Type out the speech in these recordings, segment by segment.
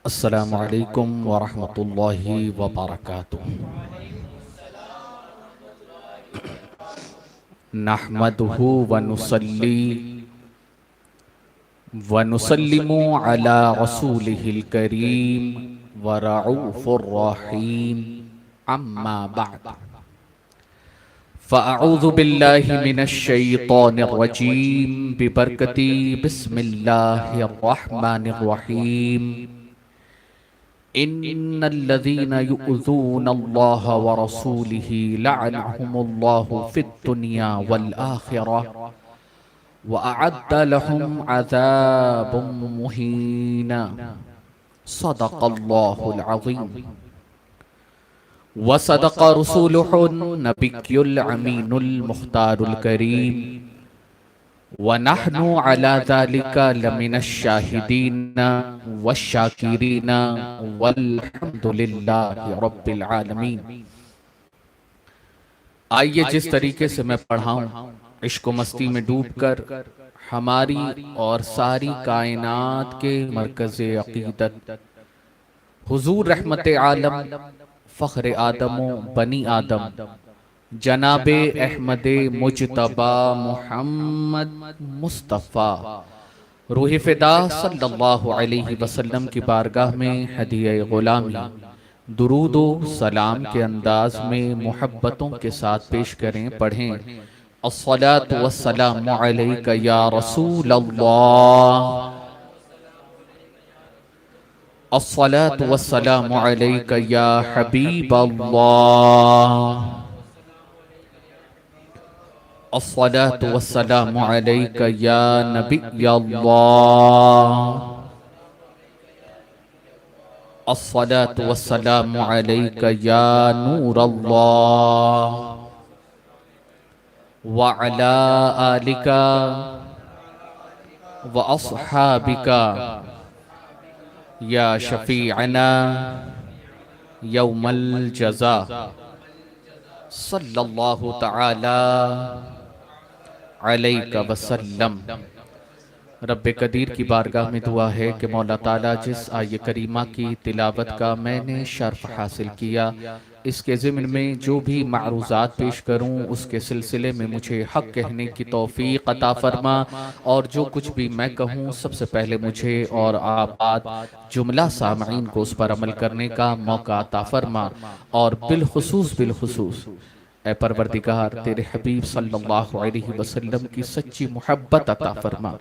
السلام علیکم ورحمۃ اللہ وبرکاتہ۔ نحمدہ ونصلی ونسلم علی رسولہ الکریم ورعوف الرحیم اما بعد فاعوذ باللہ من الشیطان الرجیم ببرکت بسم اللہ الرحمن الرحیم ان الذين يؤذون الله ورسوله لعنهم الله في الدنيا والآخرة وأعد لهم عذاب مهينا صدق الله العظيم وصدق رسوله النبي الأمين المختار الكريم ونحن على ذلك لمن الشاهدين والشاكرين والحمد لله رب العالمین۔ آئیے جس طریقے سے میں پڑھاؤں عشق و مستی میں ڈوب کر ہماری اور ساری کائنات کے مرکز عقیدت حضور رحمت عالم فخر آدم و بنی آدم جناب احمد مجتبی محمد مصطفیٰ روح فدا صلی اللہ علیہ وسلم کی بارگاہ میں ہدیہ غلامی درود و سلام کے انداز میں محبتوں کے ساتھ پیش کریں، پڑھیں الصلاۃ والسلام علیک یا رسول اللہ، الصلاۃ والسلام علیک یا حبیب اللہ، الصلاۃ والسلام علیک یا نبی اللہ، الصلاۃ والسلام علیک یا نور اللہ، وعلی آلک واصحابک یا شفیعنا یوم الجزا صلی اللہ تعالی علیہ وسلم۔ رب قدیر کی بارگاہ میں دعا ہے کہ مولا تعالیٰ جس آیہ کریمہ کی تلاوت کا میں نے شرف حاصل کیا، اس کے ضمن میں جو بھی معروضات پیش کروں اس کے سلسلے میں مجھے حق کہنے کی توفیق عطا فرما، اور جو کچھ بھی میں کہوں سب سے پہلے مجھے اور آپ جملہ سامعین کو اس پر عمل کرنے کا موقع عطا فرما، اور بالخصوص اے پروردگار تیرے حبیب صلی اللہ علیہ وسلم کی سچی محبت عطا فرما۔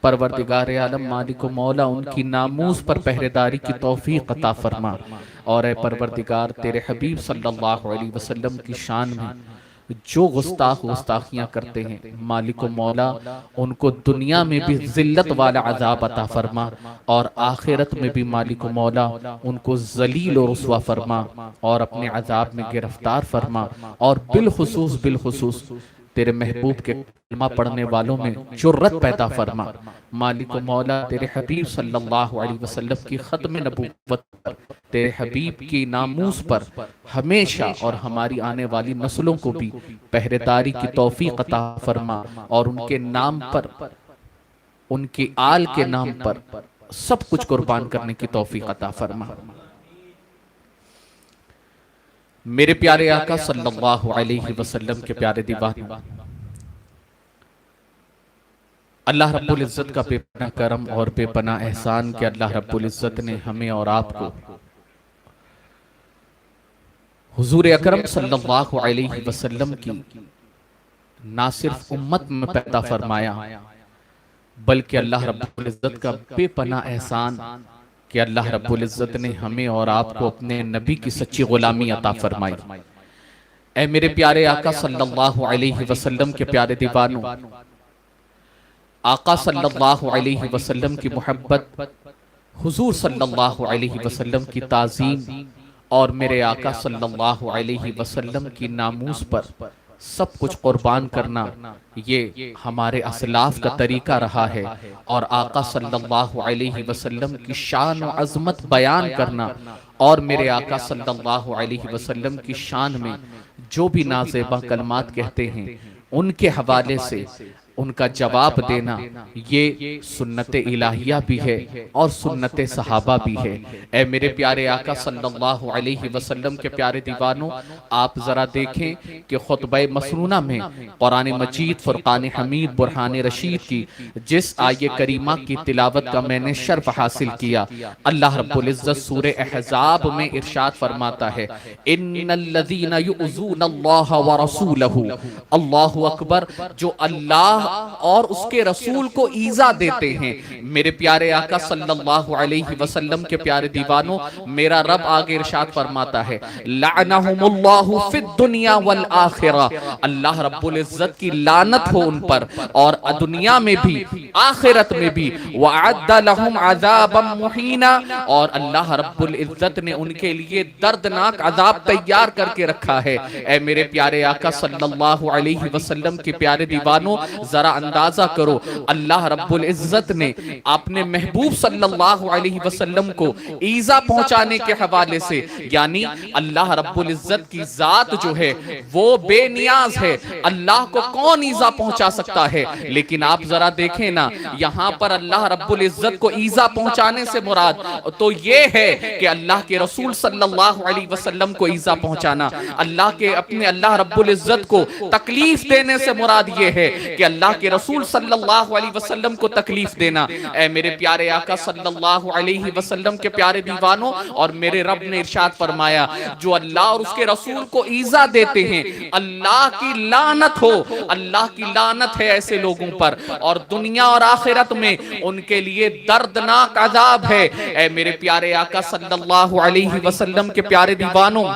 پروردگار عالم مالک و مولا ان کی ناموس پر پہرےداری کی توفیق عطا فرما، اور اے پروردگار تیرے حبیب صلی اللہ علیہ وسلم کی شان میں جو گستاخیاں کرتے ہیں مالک و مولا ان کو دنیا میں بھی ذلت والا عذاب عطا فرما، اور آخرت میں بھی مالک و مولا ان کو ذلیل و رسوا فرما اور اپنے عذاب میں گرفتار فرما، اور بالخصوص تیرے محبوب کے کلمہ پڑھنے والوں میں جرت پیدا فرما۔ مالک و مولا تیرے حبیب صلی اللہ علیہ وسلم کی ختم نبوت پر، تیرے حبیب کی ناموس پر ہمیشہ اور ہماری آنے والی نسلوں کو بھی پہرےداری کی توفیق عطا فرما، اور ان کے نام پر، ان کے آل کے نام پر سب کچھ قربان کرنے کی توفیق عطا فرما۔ میرے پیارے آقا صلی اللہ علیہ وسلم کے پیارے دیوانوں، اللہ رب العزت کا بے پناہ کرم اور بے پناہ احسان کہ اللہ رب العزت نے ہمیں اور آپ کو حضور اکرم صلی اللہ علیہ وسلم کی نہ صرف امت میں پیدا فرمایا، بلکہ اللہ رب العزت کا بے پناہ احسان کہ اللہ رب العزت نے ہمیں اور آپ کو اپنے نبی کی سچی غلامی عطا فرمائی۔ اے میرے پیارے آقا صلی اللہ علیہ وسلم کے پیارے دیوانوں، آقا صلی اللہ علیہ وسلم کی محبت، حضور صلی اللہ علیہ وسلم کی تعظیم، اور میرے آقا صلی اللہ علیہ وسلم کی ناموس پر سب کچھ قربان کرنا، یہ ہمارے اسلاف کا طریقہ رہا ہے، اور آقا صلی اللہ علیہ وسلم کی شان و عظمت بیان کرنا، اور میرے آقا صلی اللہ علیہ وسلم کی شان میں جو بھی نازیبہ کلمات کہتے ہیں ان کے حوالے سے ان کا جواب دینا یہ سنت الہیہ بھی ہے اور سنت صحابہ بھی ہے۔ اے میرے پیارے آقا صلی اللہ علیہ وسلم کے پیارے دیوانوں، آپ ذرا دیکھیں کہ خطبہ مسنونہ میں قرآن مجید فرقان حمید برہان رشید کی جس آیہ کریمہ کی تلاوت کا میں نے شرف حاصل کیا، اللہ رب العزت سورہ احزاب میں ارشاد فرماتا ہے ان الذین یؤذون اللہ ورسولہ، اللہ اکبر، جو اللہ اور اس کے رسول کو ایذا دیتے ہیں۔ میرے پیارے آقا صلی اللہ علیہ وسلم کے پیارے دیوانوں، میرا رب آگے ارشاد فرماتا ہے لعنہم اللہ فی الدنیا والآخرہ، اللہ رب العزت کی لعنت ہو ان پر، اور دنیا میں بھی آخرت میں بھی، وَعَدَّ لَهُمْ عَذَابًا مُحِينًا، اور اللہ رب العزت نے ان کے لیے دردناک عذاب تیار کر کے رکھا ہے۔ اے میرے پیارے آقا صلی اللہ علیہ وسلم کے پیارے دیوانوں، ذرا اندازہ کرو، اللہ رب العزت نے اپنے محبوب صلی اللہ علیہ وسلم کو ایذا پہنچانے کے حوالے سے، یعنی اللہ رب العزت کی ذات جو ہے وہ بے نیاز ہے، اللہ کو کون ایذا پہنچا سکتا ہے؟ لیکن آپ ذرا دیکھیں نا، یہاں پر اللہ رب العزت کو ایذا پہنچانے سے مراد تو یہ ہے کہ اللہ کے رسول صلی اللہ علیہ وسلم کو ایذا پہنچانا، اللہ رب العزت کو تکلیف دینے سے مراد یہ ہے کہ اللہ کے رسول صلی اللہ علیہ وسلم کو تکلیف دینا۔ اے میرے پیارے آقا صلی اللہ علیہ وسلم کے پیارے دیوانوں، اور میرے رب نے ارشاد فرمایا جو اللہ اور اس کے رسول کو ایذا دیتے ہیں، اللہ کی لعنت ہو، اللہ کی لعنت ہے ایسے لوگوں پر، اور دنیا اور آخرت میں ان کے لیے دردناک عذاب ہے۔ اے میرے پیارے آقا صلی اللہ علیہ وسلم کے پیارے دیوانوں،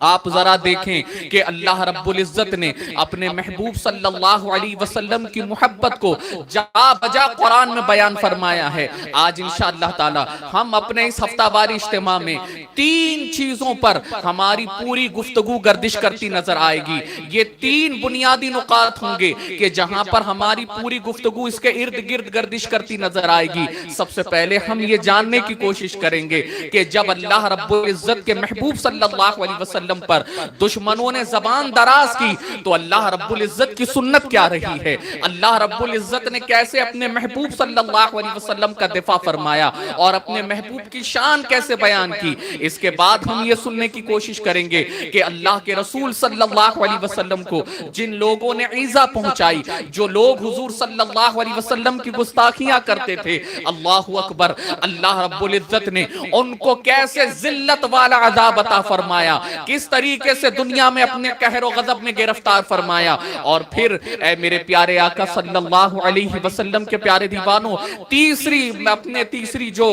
آپ ذرا دیکھیں کہ اللہ رب العزت نے اپنے محبوب صلی اللہ علیہ وسلم کی محبت کو جا بجا قرآن میں بیان فرمایا ہے۔ آج انشاءاللہ تعالی ہم اپنے اس ہفتہ واری اجتماع میں 3 چیزوں پر ہماری پوری گفتگو گردش کرتی نظر آئے گی۔ یہ 3 بنیادی نقاط ہوں گے کہ جہاں پر ہماری پوری گفتگو اس کے ارد گرد گردش کرتی نظر آئے گی۔ سب سے پہلے ہم یہ جاننے کی کوشش کریں گے کہ جب اللہ رب العزت کے محبوب صلی اللہ علیہ وسلم پر دشمنوں نے زبان دراز کی تو اللہ رب العزت کی سنت کیا رہی ہے، اللہ رب العزت نے کیسے اپنے محبوب صلی اللہ علیہ وسلم کا دفاع فرمایا اور اپنے محبوب کی شان کیسے بیان کی۔ اس کے بعد ہم یہ سننے کی کوشش کریں گے کہ اللہ کے رسول صلی اللہ علیہ وسلم کو جن لوگوں نے ایذا پہنچائی، جو لوگ حضور صلی اللہ علیہ وسلم کی گستاخیاں کرتے تھے، اللہ اکبر، اللہ رب العزت نے ان کو کیسے ذلت والا عذاب عطا فرمایا، کس طریقے سے دنیا میں اپنے قہر و غضب میں گرفتار فرمایا۔ اور پھر اے میرے پیارے آقا صلی اللہ علیہ وسلم کے پیارے دیوانوں، تیسری جو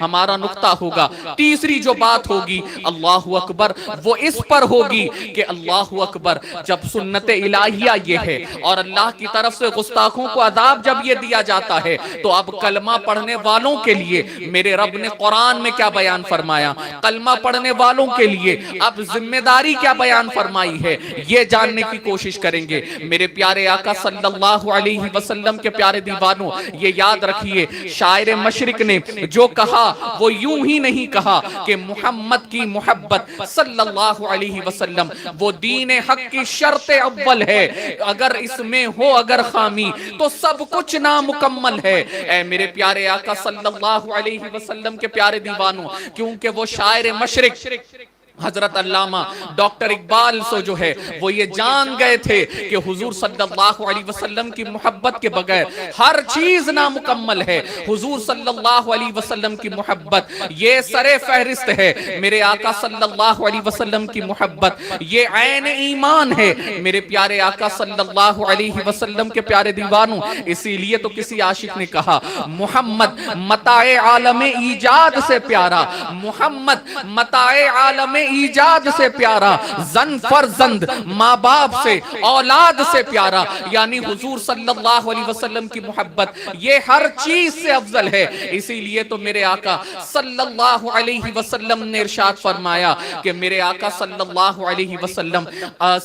ہمارا نقطہ ہوگا، تیسری جو بات ہوگی، اللہ اکبر، وہ اس پر ہوگی کہ اللہ اکبر، جب سنت الہیہ یہ ہے اور اللہ کی طرف سے گستاخوں کو عذاب جب یہ دیا جاتا ہے تو اب کلمہ پڑھنے والوں کے لیے میرے رب نے قرآن میں کیا بیان فرمایا، کلمہ پڑھنے والوں کے لیے اب ذمہ داری کیا بیان فرمائی ہے، یہ جاننے کی کوشش کریں گے۔ میرے پیارے آقا صلی اللہ علیہ وسلم کے پیارے دیوانوں، یہ یاد رکھیے، شاعر مشرق نے جو کہا وہ یوں ہی نہیں کہا کہ محمد کی محبت صلی اللہ علیہ وسلم وہ دین حق کی شرط اول ہے، اگر اس میں ہو اگر خامی تو سب کچھ نامکمل ہے۔ اے میرے پیارے آقا صلی اللہ علیہ وسلم کے پیارے دیوانوں، کیونکہ وہ شاعر مشرق حضرت علامہ ڈاکٹر اقبال سو جو ہے وہ یہ جان گئے تھے کہ حضور صلی اللہ علیہ وسلم کی محبت کے بغیر ہر چیز نامکمل ہے۔ حضور صلی اللہ علیہ وسلم کی محبت یہ سر فہرست ہے، میرے آقا صلی اللہ علیہ وسلم کی محبت یہ عین ایمان ہے، میرے پیارے آقا صلی اللہ علیہ وسلم کے پیارے دیوانوں۔ اسی لیے تو کسی عاشق نے کہا محمد متاع عالم ایجاد سے پیارا، محمد متاع عالم ایجاد سے پیارا، زن فرزند ماں باپ سے اولاد سے پیارا، یعنی حضور صلی اللہ علیہ وسلم کی محبت یہ ہر چیز سے افضل ہے۔ اسی لیے تو میرے آقا صلی اللہ علیہ وسلم نے ارشاد فرمایا کہ میرے آقا صلی اللہ علیہ وسلم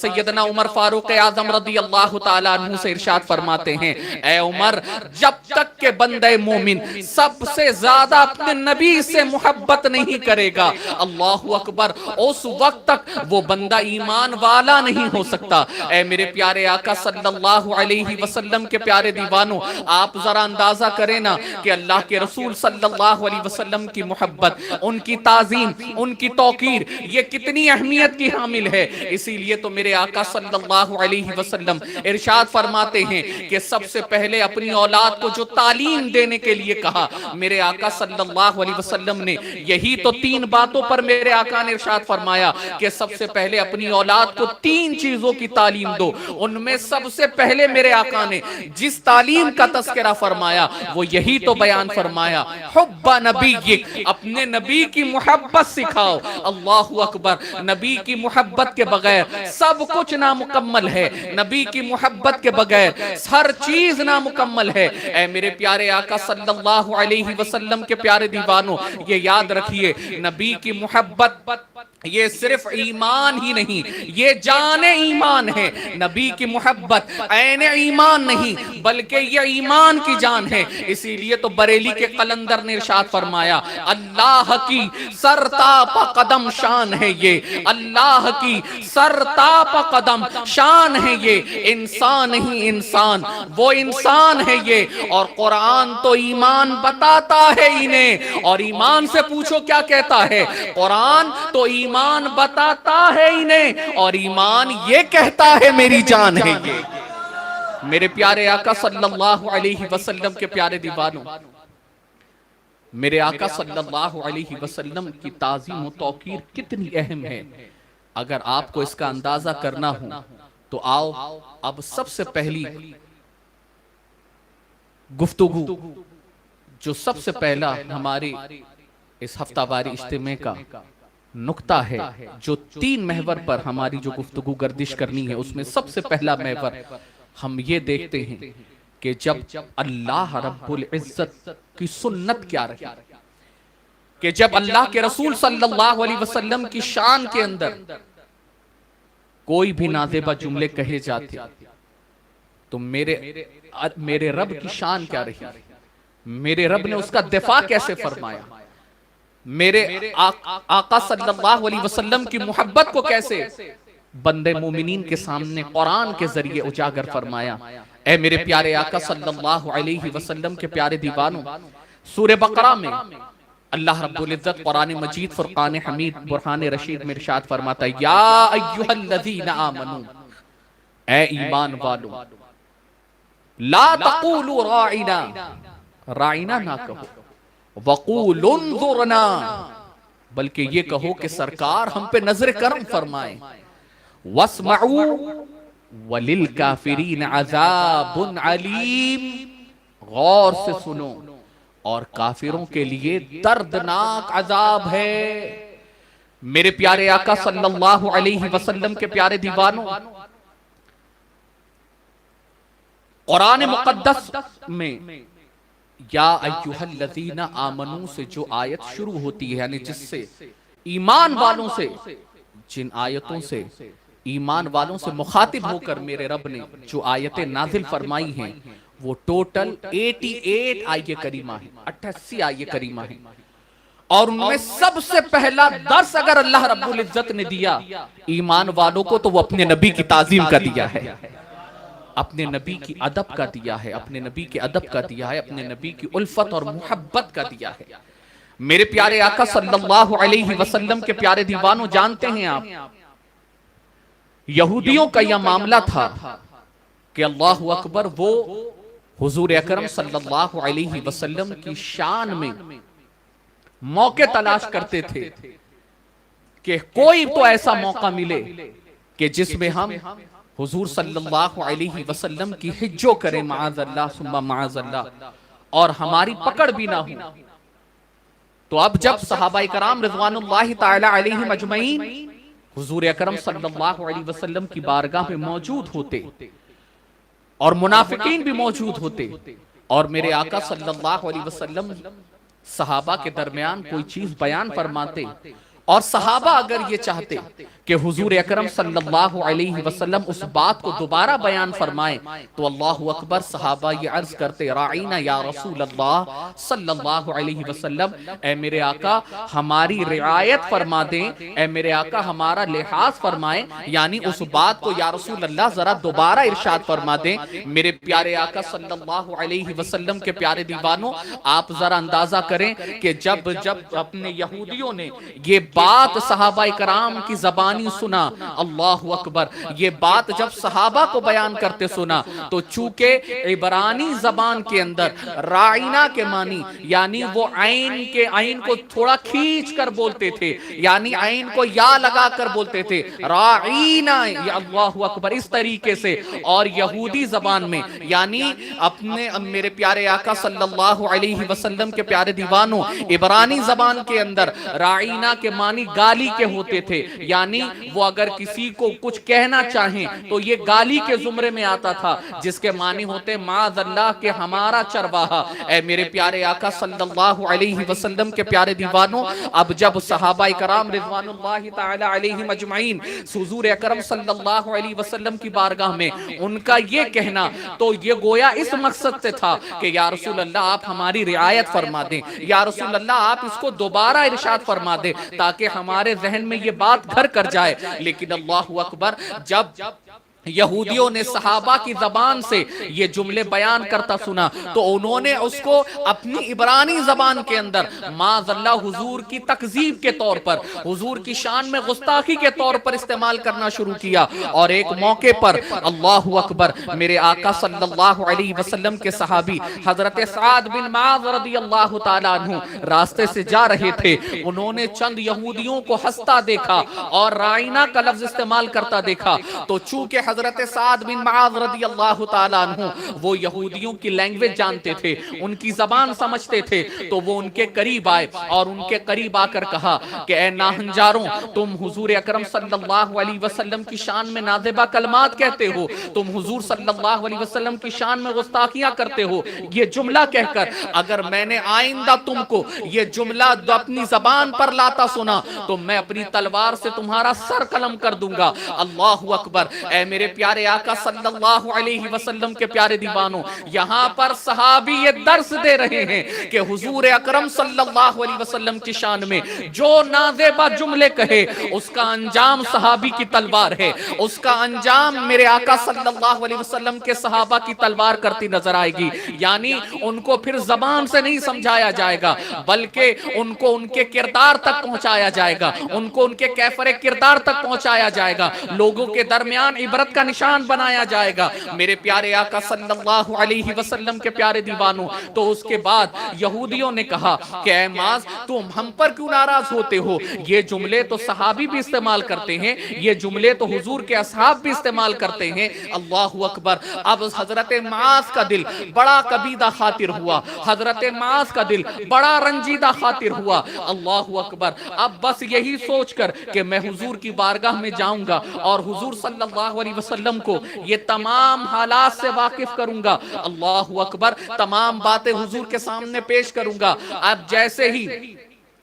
سیدنا عمر فاروق اعظم رضی اللہ تعالیٰ عنہ سے ارشاد فرماتے ہیں، اے عمر، جب تک کہ بندہ مومن سب سے زیادہ اپنے نبی سے محبت نہیں کرے گا، اللہ اکبر، اس وقت تک وہ بندہ ایمان والا نہیں ہو سکتا۔ اے میرے پیارے آقا صلی اللہ علیہ وسلم کے پیارے دیوانوں، آپ ذرا اندازہ کریں نا کہ اللہ کے رسول صلی اللہ علیہ وسلم کی محبت، ان کی تعظیم، ان کی توقیر، یہ کتنی اہمیت کی حامل ہے۔ اسی لیے تو میرے آقا صلی اللہ علیہ وسلم ارشاد فرماتے ہیں کہ سب سے پہلے اپنی اولاد کو جو تعلیم دینے کے لیے کہا، میرے آقا صلی اللہ علیہ وسلم نے یہی تو 3 باتوں پر میرے آقا نے ارشاد فرمایا کہ سب سے پہلے اپنی اولاد کو 3 چیزوں کی تعلیم دو۔ ان میں سب سے پہلے میرے آقا نے جس تعلیم کا تذکرہ فرمایا وہ یہی تو بیان فرمایا، حب نبیک، اپنے نبی کی محبت سکھاؤ۔ اللہ اکبر، نبی کی محبت کے بغیر سب کچھ نامکمل ہے، نبی کی محبت کے بغیر ہر چیز نامکمل ہے۔ اے میرے پیارے آقا صلی اللہ علیہ وسلم کے پیارے دیوانوں، یہ یاد رکھیے، نبی کی محبت یہ صرف ایمان ہی نہیں، یہ جان ایمان ہے۔ نبی کی محبت عین ایمان نہیں بلکہ یہ ایمان کی جان ہے۔ اسی لیے تو بریلی کے قلندر نے ارشاد فرمایا، اللہ کی سرتاپ قدم شان ہے یہ، اللہ کی سرتاپ قدم شان ہے یہ، انسان ہی انسان، وہ انسان ہے یہ۔ اور قرآن تو ایمان بتاتا ہے انہیں، اور ایمان سے پوچھو کیا کہتا ہے، قرآن تو ایمان بتاتا ہے انہیں، اور ایمان یہ کہتا ہے میری جان ہے یہ۔ میرے پیارے آقا صلی اللہ علیہ وسلم کے پیارے دیوانوں، میرے آقا صلی اللہ علیہ وسلم کی تعظیم و توقیر کتنی اہم ہے۔ اگر آپ کو اس کا اندازہ کرنا ہو تو آؤ اب سب سے پہلی گفتگو جو سب سے پہلا ہماری اس ہفتہ واری اجتماع کا نقطہ ہے، جو 3 محور پر ہماری جو گفتگو گردش کرنی ہے، اس میں سب سے پہلا محور ہم یہ دیکھتے ہیں کہ جب اللہ رب العزت کی سنت کیا رہی، کہ جب اللہ کے رسول صلی اللہ علیہ وسلم کی شان کے اندر کوئی بھی نازیبہ جملے کہے جاتے تو میرے رب کی شان کیا رہی، میرے رب نے اس کا دفاع کیسے فرمایا، میرے آقا صلی اللہ علیہ وسلم کی محبت کو کیسے بندے مومنین کے سامنے قرآن کے ذریعے اجاگر فرمایا۔ اے میرے پیارے آقا صلی اللہ علیہ وسلم کے پیارے دیوانوں، سورہ بقرہ میں اللہ رب العزت قرآن مجید فرقان حمید برہان رشید میں ارشاد فرماتا ہے، یا ایہا الذین آمنو، اے ایمان والو، لا تقولوا راعنا، راعنا نہ کہو، وقولوا انظرنا، بلکہ یہ کہو کہ سرکار ہم پہ نظر کرم فرمائیں، واسمعوا وللکافرین عذاب علیم، غور سے سنو اور کافروں کے لیے دردناک عذاب ہے۔ میرے پیارے آقا صلی اللہ علیہ وسلم کے پیارے دیوانوں، قرآن مقدس میں یا ایہا الذین آمنو سے جو آیت شروع ہوتی ہے، یعنی جس سے ایمان والوں سے، جن آیتوں سے ایمان والوں سے مخاطب ہو کر میرے رب نے جو آیتیں نازل فرمائی ہیں، وہ ٹوٹل 88 آیے کریمہ ہیں، 88 آیے کریمہ ہیں، اور ان میں سب سے پہلا درس اگر اللہ رب العزت نے دیا ایمان والوں کو تو وہ اپنے نبی کی تعظیم کا دیا ہے، اپنے نبی کی ادب کا دیا ہے، اپنے نبی کے ادب کا دیا ہے، اپنے نبی کی الفت اور محبت کا دیا ہے۔ میرے پیارے آقا صلی اللہ علیہ وسلم کے پیارے دیوانوں، جانتے ہیں آپ یہودیوں کا یہ معاملہ تھا کہ اللہ اکبر، وہ حضور اکرم صلی اللہ علیہ وسلم کی شان میں موقع تلاش کرتے تھے کہ کوئی تو ایسا موقع ملے کہ جس میں ہم حضور صلی اللہ علیہ وسلم کی حجو کریں، معاذ اللہ ثم معاذ اللہ، اور ہماری پکڑ بھی نہ ہو۔ تو اب جب صحابہ کرام رضوان اللہ تعالی علیہم اجمعین حضور اکرم صلی اللہ علیہ وسلم کی بارگاہ میں موجود ہوتے اور منافقین بھی موجود ہوتے، اور میرے آقا صلی اللہ علیہ وسلم صحابہ کے درمیان کوئی چیز بیان فرماتے، اور صحابہ اگر یہ چاہتے کہ حضور اکرم صلی اللہ علیہ وسلم اس بات کو دوبارہ بیان فرمائیں تو اللہ اکبر، صحابہ یہ عرض کرتے راعینا یا رسول اللہ صلی اللہ علیہ وسلم، اے میرے آقا ہماری رعایت فرما دیں، اے میرے آقا ہمارا لحاظ فرمائیں، یعنی اس بات کو یا رسول اللہ ذرا دوبارہ ارشاد فرما دیں۔ میرے پیارے آقا صلی اللہ علیہ وسلم کے پیارے دیوانوں، آپ ذرا اندازہ کریں کہ جب اپنے یہودیوں نے یہ بات صحابہ کرام کی زبانی سنا، اللہ اکبر، یہ بات جب صحابہ کو بیان کرتے سنا تو چونکہ عبرانی زبان کے اندر راعینا کے معنی یعنی وہ عین کو تھوڑا کھینچ کر بولتے تھے، یعنی عین کو یا لگا کر بولتے تھے راعینا، یا اللہ اکبر، اس طریقے سے۔ اور یہودی زبان میں یعنی اپنے میرے پیارے آقا صلی اللہ علیہ وسلم کے پیارے دیوانوں، عبرانی زبان کے اندر راعینا کے معنی گالی کے ہوتے تھے، یعنی وہ اگر کسی کو کچھ کہنا چاہیں تو یہ گالی کے زمرے میں آتا تھا، جس کے معنی ہوتے معاذ اللہ کہ ہمارا چرواہا۔ اے میرے پیارے آقا صلی اللہ علیہ وسلم کے پیارے دیوانوں، اب جب صحابہ کرام رضوان اللہ تعالی علیہم اجمعین حضور اکرم صلی اللہ علیہ وسلم کی بارگاہ میں ان کا یہ کہنا تو یہ گویا اس مقصد سے تھا کہ یا رسول اللہ آپ ہماری رعایت فرما دیں، یا رسول اللہ آپ اس کو دوبارہ ارشاد فرما دیں تاکہ ہمارے ذہن میں یہ بات گھر کر جائے۔ لیکن اللہ اکبر، جب یہودیوں نے صحابہ کی زبان سے یہ جملے بیان کرتا سنا تو انہوں نے اس کو اپنی عبرانی زبان کے اندر معاذ اللہ حضور کی تکذیب کے طور پر، حضور کی شان میں گستاخی کے طور پر استعمال کرنا شروع کیا۔ اور ایک موقع پر اللہ اکبر، میرے آقا صلی اللہ علیہ وسلم کے صحابی حضرت سعد بن معاذ رضی اللہ تعالیٰ عنہ راستے سے جا رہے تھے، انہوں نے چند یہودیوں کو ہنستا دیکھا اور راعینا کا لفظ استعمال کرتا دیکھا، تو چونکہ حضرت سعد بن معاذ رضی اللہ تعالیٰ عنہ وہ یہودیوں کی لینگویج جانتے تھے، ان کی زبان سمجھتے تھے، تو وہ ان کے قریب آئے اور ان کے قریب آ کر کہا کہ اے ناہنجاروں، تم حضور اکرم صلی اللہ علیہ وسلم کی شان میں نازیبہ کلمات کہتے ہو، تم حضور صلی اللہ علیہ وسلم کی شان میں گستاخیاں کرتے ہو، یہ جملہ کہہ کر اگر میں نے آئندہ تم کو یہ جملہ اپنی زبان پر لاتا سنا تو میں اپنی تلوار سے تمہارا سر قلم کر دوں گا۔ اللہ اکبر، اے میرے پیارے آقا صلی اللہ علیہ وسلم کے پیارے دیوانوں، یہاں پر صحابی یہ درس دے رہے ہیں کہ حضور اکرم صلی اللہ علیہ وسلم کی شان میں جو نازیبہ جملے کہے اس کا انجام صحابی کی تلوار ہے، اس کا انجام میرے آقا صلی اللہ علیہ وسلم کے صحابہ کی تلوار کرتی نظر آئے گی۔ یعنی ان کو پھر زبان سے نہیں سمجھایا جائے گا بلکہ ان کو ان کے کردار تک پہنچایا جائے گا، ان کو ان کے کیفر کردار تک پہنچایا جائے گا، لوگوں کے درمیان عبرت کا نشان بنایا جائے گا۔ میرے پیارے آقا صلی اللہ علیہ وسلم کے پیارے دیوانوں، تو اس کے بعد یہودیوں نے کہا کہ اے معاذ، تم ہم پر کیوں ناراض ہوتے ہو؟ یہ جملے تو صحابی بھی استعمال کرتے ہیں، یہ جملے تو حضور کے اصحاب بھی استعمال کرتے ہیں۔ اللہ اکبر، اب حضرت معاذ کا دل بڑا کبیدہ خاطر ہوا، حضرت معاذ کا دل بڑا رنجیدہ خاطر ہوا۔ اللہ اکبر، اب بس یہی سوچ کر کہ میں حضور کی بارگاہ میں جاؤں گا اور حضور صلی اللہ علیہ وسلم کو یہ تمام حالات سے واقف کروں گا، اللہ اکبر، تمام باتیں حضور کے سامنے پیش کروں گا۔ اب جیسے ہی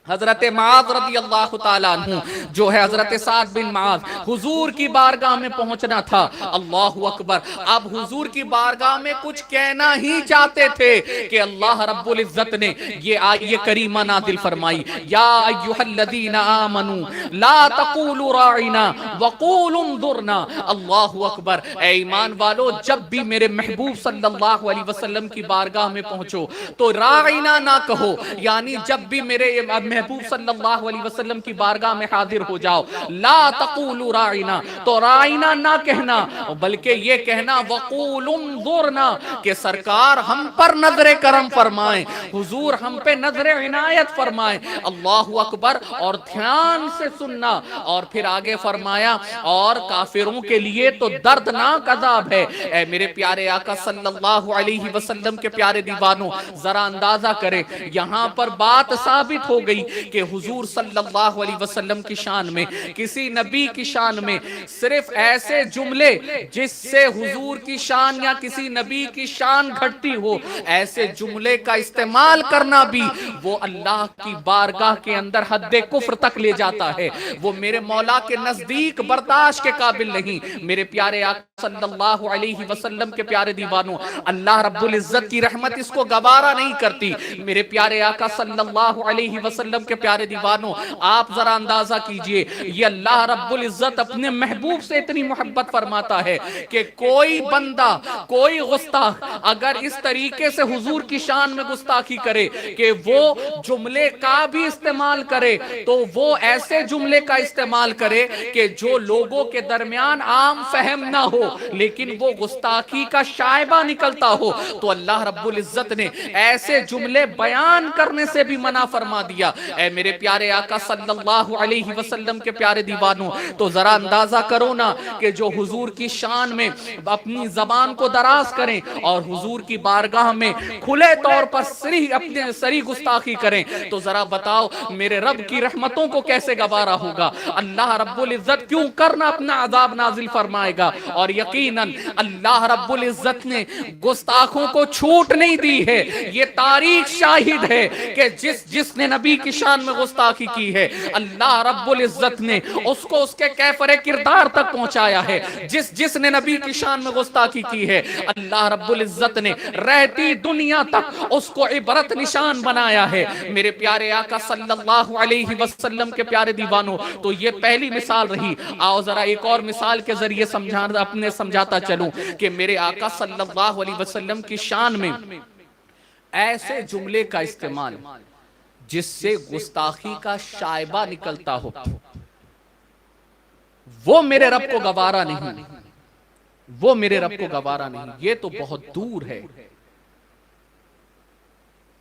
حضرت معاذ رضی اللہ تعالیٰ عنہ جو ہے حضرت سعد بن معاذ حضور کی بارگاہ میں پہنچنا تھا، اللہ اکبر، اب حضور کی بارگاہ میں کچھ کہنا ہی چاہتے تھے کہ اللہ رب العزت نے یہ آیت کریمہ نازل فرمائی، یا ایھا الذین آمنوا لا تقولوا راعنا وقولوا انظرنا۔ اللہ اکبر، اے ایمان والو، جب بھی میرے محبوب صلی اللہ علیہ وسلم کی بارگاہ میں پہنچو تو راعنا نہ کہو، یعنی جب بھی میرے محبوب صلی اللہ علیہ وسلم کی بارگاہ میں حاضر ہو جاؤ، لا تقولوا راعنا، تو راعنا نہ کہنا بلکہ یہ کہنا وقولوا انظرنا، کہ سرکار ہم پر نظر کرم فرمائیں، حضور ہم پہ نظر عنایت فرمائیں۔ اللہ اکبر، اور دھیان سے سننا، اور پھر آگے فرمایا اور کافروں کے لیے تو دردناک عذاب ہے۔ اے میرے پیارے آقا صلی اللہ علیہ وسلم کے پیارے دیوانوں، ذرا اندازہ کریں، یہاں پر بات ثابت ہو گئی کہ حضور صلی اللہ علیہ وسلم کی شان میں، کسی نبی کی شان میں صرف ایسے جملے جس سے حضور کی شان یا کسی نبی کی شان گھٹتی ہو، ایسے جملے کا استعمال کرنا بھی وہ اللہ کی بارگاہ کے اندر حد کفر تک لے جاتا ہے، وہ میرے مولا کے نزدیک برداشت کے قابل نہیں۔ میرے پیارے آقا صلی اللہ علیہ وسلم کے پیارے دیوانوں، اللہ رب العزت کی رحمت اس کو گوارا نہیں کرتی۔ میرے پیارے آقا صلی اللہ علیہ وسلم کے پیارے دیوانوں، آپ ذرا اندازہ کیجئے، یہ اللہ رب العزت اپنے محبوب سے اتنی محبت فرماتا ہے کہ کوئی بندہ، کوئی گستاخ اگر اس طریقے سے حضور کی شان میں گستاخی کرے کہ وہ جملے کا بھی استعمال کرے، تو وہ ایسے جملے کا استعمال کرے کہ جو لوگوں کے درمیان عام فہم نہ ہو لیکن وہ گستاخی کا شائبہ نکلتا ہو، تو اللہ رب العزت نے ایسے جملے بیان کرنے سے بھی منع فرما دیا۔ اے میرے پیارے آقا صلی اللہ علیہ وسلم کے پیارے دیوانوں، تو ذرا اندازہ کرو نا کہ جو حضور کی شان میں اپنی زبان کو دراز کریں اور حضور کی بارگاہ میں کھلے طور پر اپنے سری گستاخی کریں، تو ذرا بتاؤ میرے رب کی رحمتوں کو کیسے گوارا ہوگا؟ اللہ رب العزت کیوں کرنا اپنا عذاب نازل فرمائے گا؟ اور یقیناً اللہ رب العزت نے گستاخوں کو چھوٹ نہیں دی ہے۔ یہ تاریخ شاہد ہے کہ جس نے نبی کی شان میں گستاخی کی ہے، اللہ رب العزت نے اس کو اس کے کیفر کردار تک پہنچایا ہے۔ جس نے نبی کی شان میں گستاخی کی ہے، اللہ رب العزت نے رہتی دنیا تک اس کو عبرت نشان بنایا ہے۔ میرے پیارے آقا صلی اللہ علیہ وسلم کے پیارے دیوانوں، تو یہ پہلی مثال رہی۔ آؤ ذرا ایک اور مثال کے ذریعے اپنے سمجھاتا چلوں کہ میرے آقا صلی اللہ علیہ وسلم کی شان میں ایسے جملے کا استعمال جس سے گستاخی کا شائبہ نکلتا ہو، وہ میرے رب کو گوارا نہیں، وہ میرے رب کو گوارا نہیں، یہ تو بہت دور ہے۔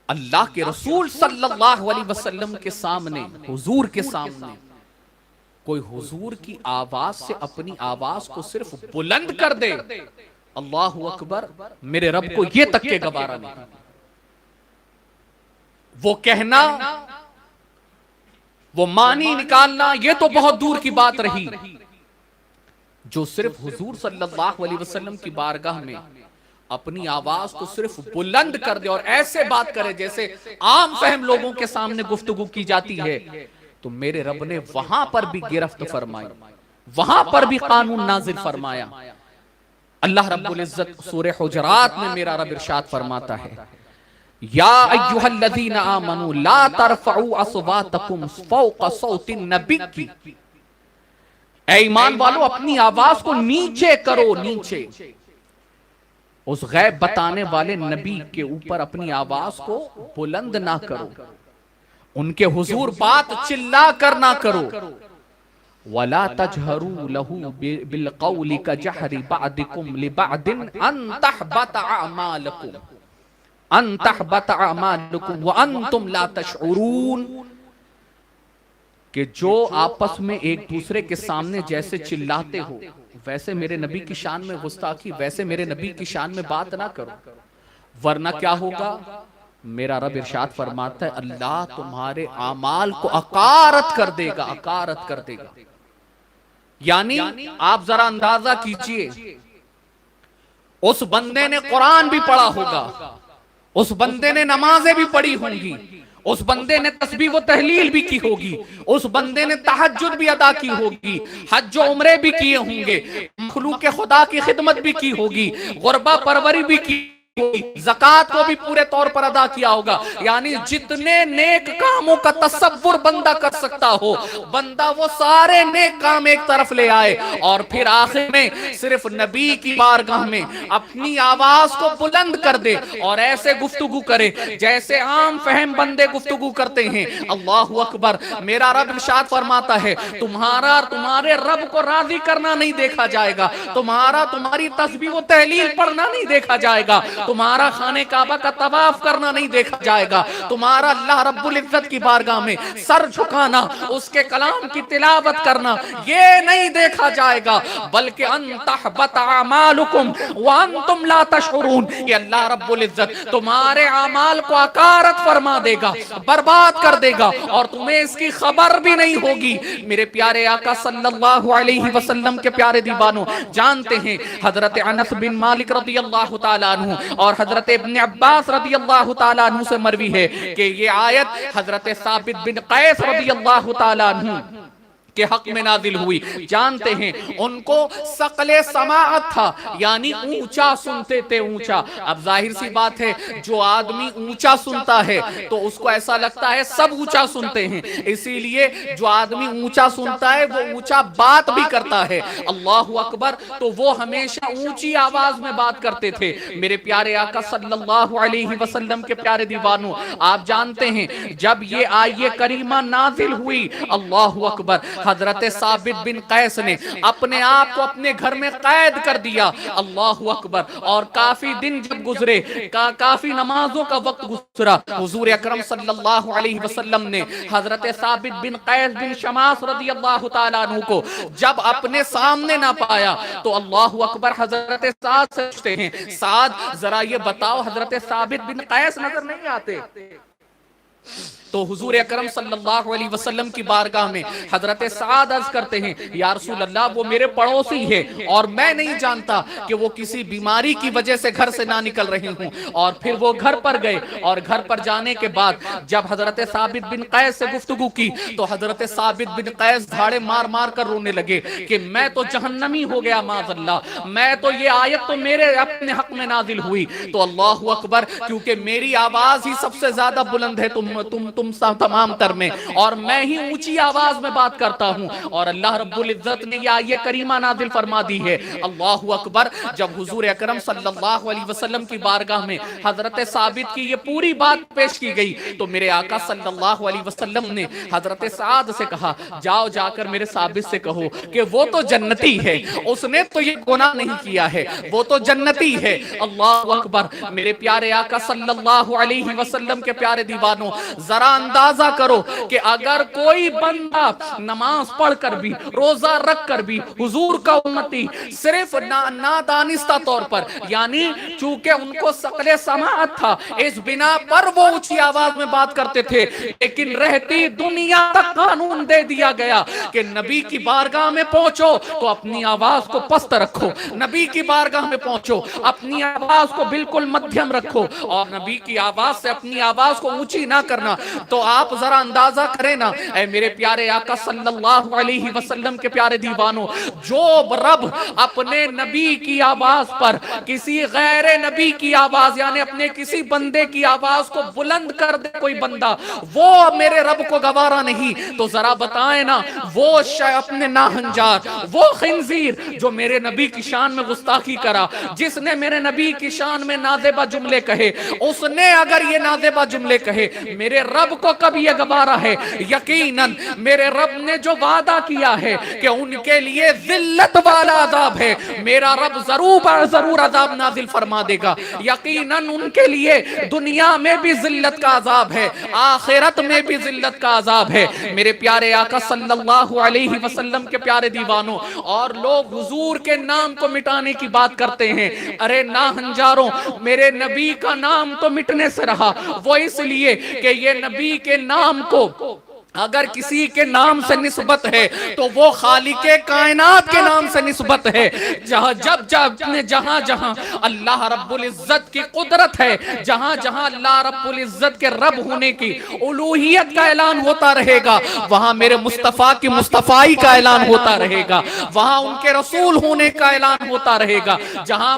اللہ کے رسول صلی اللہ علیہ وسلم کے سامنے، حضور کے سامنے کوئی حضور کی آواز سے اپنی آواز کو صرف بلند کر دے، اللہ اکبر، میرے رب کو یہ تک کے گوارا نہیں۔ وہ کہنا، وہ معنی نکالنا، یہ تو بہت دور کی بات رہی۔ جو صرف حضور صلی اللہ علیہ وسلم کی بارگاہ میں اپنی آواز کو صرف بلند کر دے اور ایسے بات کرے جیسے عام فہم لوگوں کے سامنے گفتگو کی جاتی ہے، تو میرے رب نے وہاں پر بھی گرفت فرمائی، وہاں پر بھی قانون نازل فرمایا۔ اللہ رب العزت سورہ حجرات میں میرا رب ارشاد فرماتا ہے، یا ایھا الذین آمنوا لا ترفعوا اصواتکم فوق صوت النبی، اے ایمان والو اپنی آواز کو نیچے کرو، نیچے، اس غیب بتانے والے نبی کے اوپر اپنی آواز کو بلند نہ کرو، ان کے حضور بات چلا کر نہ کرو۔ وَلَا تَجْهَرُوا لَهُ بِالْقَوْلِ كَجَهْرِ بَعْضِكُمْ لِبَعْضٍ أَن تَحْبَطَ أَعْمَالُكُمْ وَأَنْتُمْ لَا تَشْعُرُونَ، کہ جو آپس میں ایک دوسرے کے سامنے جیسے چلاتے ہو ویسے میرے نبی کی شان میں گستاخی، ویسے میرے نبی کی شان میں بات نہ کرو، ورنہ کیا ہوگا؟ میرا رب ارشاد فرماتا ہے اللہ تمہارے اعمال کو عقارت کر دے گا، عقارت کر دے گا۔ یعنی آپ ذرا اندازہ کیجئے، اس بندے نے قرآن بھی پڑھا ہوگا، اس بندے نے نمازیں بھی پڑھی ہوں گی، اس بندے نے تسبیح و تحلیل بھی کی ہوگی، اس بندے نے تہجد بھی ادا کی ہوگی، حج و عمرے بھی کیے ہوں گے، مخلوق خدا کی خدمت بھی کی ہوگی، غربہ پروری بھی کی ہوگی، زکوٰۃ کو بھی پورے طور پر ادا کیا ہوگا۔ یعنی جتنے نیک کاموں کا تصور بندہ کر سکتا ہو، بندہ وہ سارے نیک کام ایک طرف لے آئے اور پھر آخر میں صرف نبی کی بارگاہ میں اپنی آواز کو بلند کر دے اور ایسے گفتگو کرے جیسے عام فہم بندے گفتگو کرتے ہیں۔ اللہ اکبر، میرا رب ارشاد فرماتا ہے تمہارے رب کو راضی کرنا نہیں دیکھا جائے گا، تمہاری تسبیح و تحلیل پڑھنا نہیں دیکھا جائے گا، تمہارا خانہ کعبہ کا طواف کرنا نہیں دیکھا جائے گا، تمہارا اللہ رب العزت کی بارگاہ میں سر جھکانا، اس کے کلام کی تلاوت کرنا، یہ نہیں دیکھا جائے گا، بلکہ ان تحبط اعمالکم وانتم لا تشعرون، یہ اللہ رب العزت تمہارے اعمال کو اکارت فرما دے گا، برباد کر دے گا، اور تمہیں اس کی خبر بھی نہیں ہوگی۔ میرے پیارے آقا صلی اللہ علیہ وسلم کے پیارے دیوانوں، جانتے ہیں حضرت انس بن مالک رضی اللہ تعالیٰ عنہ اور حضرت ابن عباس رضی اللہ تعالیٰ عنہ سے مروی ہے کہ یہ آیت حضرت ثابت بن قیس رضی اللہ تعالیٰ عنہ کے حق میں نازل ہوئی۔ جانتے ہیں ان کو ثقل سماعت تھا، یعنی اونچا سنتے تھے، اونچا۔ اب ظاہر سی بات ہے جو آدمی اونچا سنتا ہے تو اس کو ایسا لگتا ہے سب اونچا سنتے ہیں، اسی لیے جو آدمی اونچا سنتا ہے وہ اونچا بات بھی کرتا ہے، اللہ اکبر، تو وہ ہمیشہ اونچی آواز میں بات کرتے تھے۔ میرے پیارے آقا صلی اللہ علیہ وسلم کے پیارے دیوانوں، آپ جانتے ہیں جب یہ آیہ کریمہ نازل ہوئی، اللہ اکبر، حضرت ثابت بن قیس نے اپنے آپ کو اپنے گھر میں قید کر دیا، اللہ اکبر، اور کافی دن جب گزرے، کافی نمازوں کا وقت گزرا، حضور اکرم صلی اللہ علیہ وسلم نے حضرت ثابت بن قیس بن شماس رضی اللہ تعالیٰ عنہ کو جب اپنے سامنے نہ پایا تو اللہ اکبر حضرت سعد سے پوچھتے ہیں، سعد ذرا یہ بتاؤ حضرت ثابت بن قیس نظر نہیں آتے؟ تو حضور اکرم صلی اللہ علیہ وسلم کی بارگاہ میں حضرت سعد عرض کرتے ہیں، یا رسول اللہ وہ میرے پڑوسی ہے اور میں نہیں جانتا کہ وہ کسی بیماری کی وجہ سے گھر سے نہ نکل رہی ہوں۔ اور پھر وہ گھر پر گئے، اور گھر پر جانے کے بعد جب حضرت ثابت بن قیس سے گفتگو کی تو حضرت ثابت بن قیس دھاڑے مار مار کر رونے لگے کہ میں تو جہنمی ہو گیا معاذ اللہ، میں تو یہ آیت تو میرے اپنے حق میں نازل ہوئی، تو اللہ اکبر، کیونکہ میری آواز ہی سب سے زیادہ بلند ہے تم تمام تر میں، اور میں ہی اونچی آواز میں بات کرتا ہوں، اور اللہ رب العزت نے یہ آیہ کریمہ نازل فرما دی ہے، اللہ اکبر۔ جب حضور اکرم صلی اللہ علیہ وسلم کی بارگاہ میں حضرت ثابت کی یہ پوری بات پیش کی گئی تو میرے آقا صلی اللہ علیہ وسلم نے حضرت سعد سے کہا، جاؤ جا کر میرے ثابت سے کہو کہ وہ تو جنتی ہے، اس نے تو یہ گناہ نہیں کیا ہے، وہ تو جنتی ہے، اللہ اکبر۔ میرے پیارے آقا صلی اللہ علیہ وسلم کے پیارے دیوانوں، ذرا اندازہ کرو کہ اگر کوئی بندہ نماز پڑھ کر بھی، روزہ رکھ کر بھی، حضور کا امتی صرف نادانستہ طور پر، یعنی چونکہ ان کو ثقل سماعت تھا اس بنا پر وہ اونچی آواز میں بات کرتے تھے، لیکن رہتی دنیا تک قانون دے دیا گیا کہ نبی کی بارگاہ میں پہنچو تو اپنی آواز کو پست رکھو، نبی کی بارگاہ میں پہنچو اپنی آواز کو بالکل مدھیم رکھو، اور نبی کی آواز سے اپنی آواز کو اونچی نہ کرنا۔ تو آپ ذرا اندازہ کریں نا، اے میرے پیارے آقا صلی اللہ علیہ وسلم کے پیارے دیوانوں، جو رب اپنے نبی کی آواز پر کسی غیر نبی کی آواز، یعنی اپنے کسی بندے کی آواز کو بلند کر دے کوئی بندہ، وہ میرے رب کو گوارا نہیں، تو ذرا بتائیں نا وہ اپنے ناہنجار، وہ خنزیر جو میرے نبی کی شان میں گستاخی کرا، جس نے میرے نبی کی شان میں نازیبہ جملے کہے، اس نے اگر یہ نازیبہ جملے کہے، میرے رب کو کب یہ گوارا ہے؟ یقیناً میرے رب نے جو وعدہ کیا ہے کہ ان کے لیے ذلت والا عذاب ہے، میرا رب ضرور عذاب نازل فرما دے گا، یقیناً ان کے لیے دنیا میں بھی ذلت کا عذاب ہے، آخرت میں بھی ذلت کا عذاب ہے۔ میرے پیارے آقا صلی اللہ علیہ وسلم کے پیارے دیوانوں، اور لوگ حضور کے نام کو مٹانے کی بات کرتے ہیں، ارے ناہنجاروں، میرے نبی کا نام تو مٹنے سے رہا، وہ اس لیے کہ یہ نبی کے نام کو اگر کسی کے نام سے نسبت ہے تو وہ خالق کائنات کے نام سے نسبت ہے، جہاں جہاں اللہ رب العزت کی قدرت ہے، جہاں جہاں اللہ رب العزت کے رب ہونے کی الوہیت کا اعلان ہوتا رہے گا، وہاں میرے مصطفیٰ کی مصطفائی کا اعلان ہوتا رہے گا، وہاں ان کے رسول ہونے کا اعلان ہوتا رہے گا، جہاں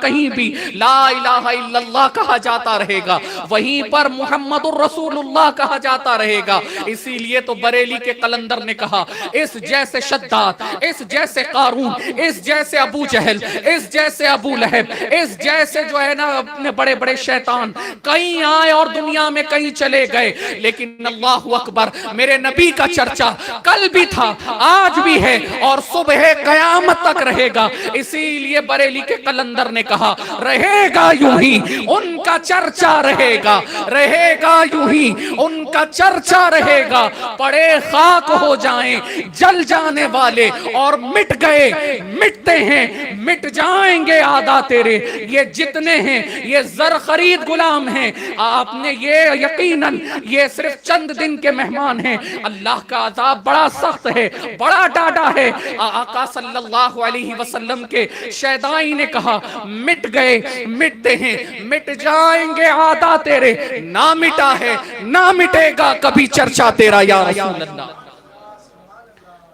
کہیں بھی لا الہ الا اللہ کہا جاتا رہے گا، وہیں پر محمد الرسول اللہ کہا جاتا رہے گا، اسی لیے تو بریلی کے قلندر نے کہا اس جیسے شداد، اس جیسے قارون، اس جیسے ابو جہل، اس جیسے ابو لہب، اس جیسے جو ہے نا اپنے بڑے بڑے شیطان کہیں آئے اور دنیا میں کہیں چلے گئے، لیکن اللہ اکبر میرے نبی کا چرچا کل بھی تھا، آج بھی ہے اور صبح قیامت تک رہے گا۔ اسی لیے بریلی کے قلندر نے کہا رہے گا یوں ہی ان کا چرچا رہے گا، رہے گا یوں ہی ان کا چرچا رہے گا، پڑے خاک ہو جائیں جل جانے والے اور مٹ گئے مٹتے ہیں، مٹ جائیں گے آدھا تیرے، یہ جتنے ہیں یہ زر خرید غلام ہیں۔ آپ نے یہ یقیناً یہ صرف چند دن کے مہمان ہیں، اللہ کا عذاب بڑا سخت ہے، بڑا ڈاڈا ہے۔ آقا صلی اللہ علیہ وسلم کے شیدائی نے کہا مٹ گئے مٹتے ہیں، مٹ جائیں گے آدھا تیرے، نہ مٹا ہے نہ مٹے گا کبھی چرچا تیرا یا رسول اللہ۔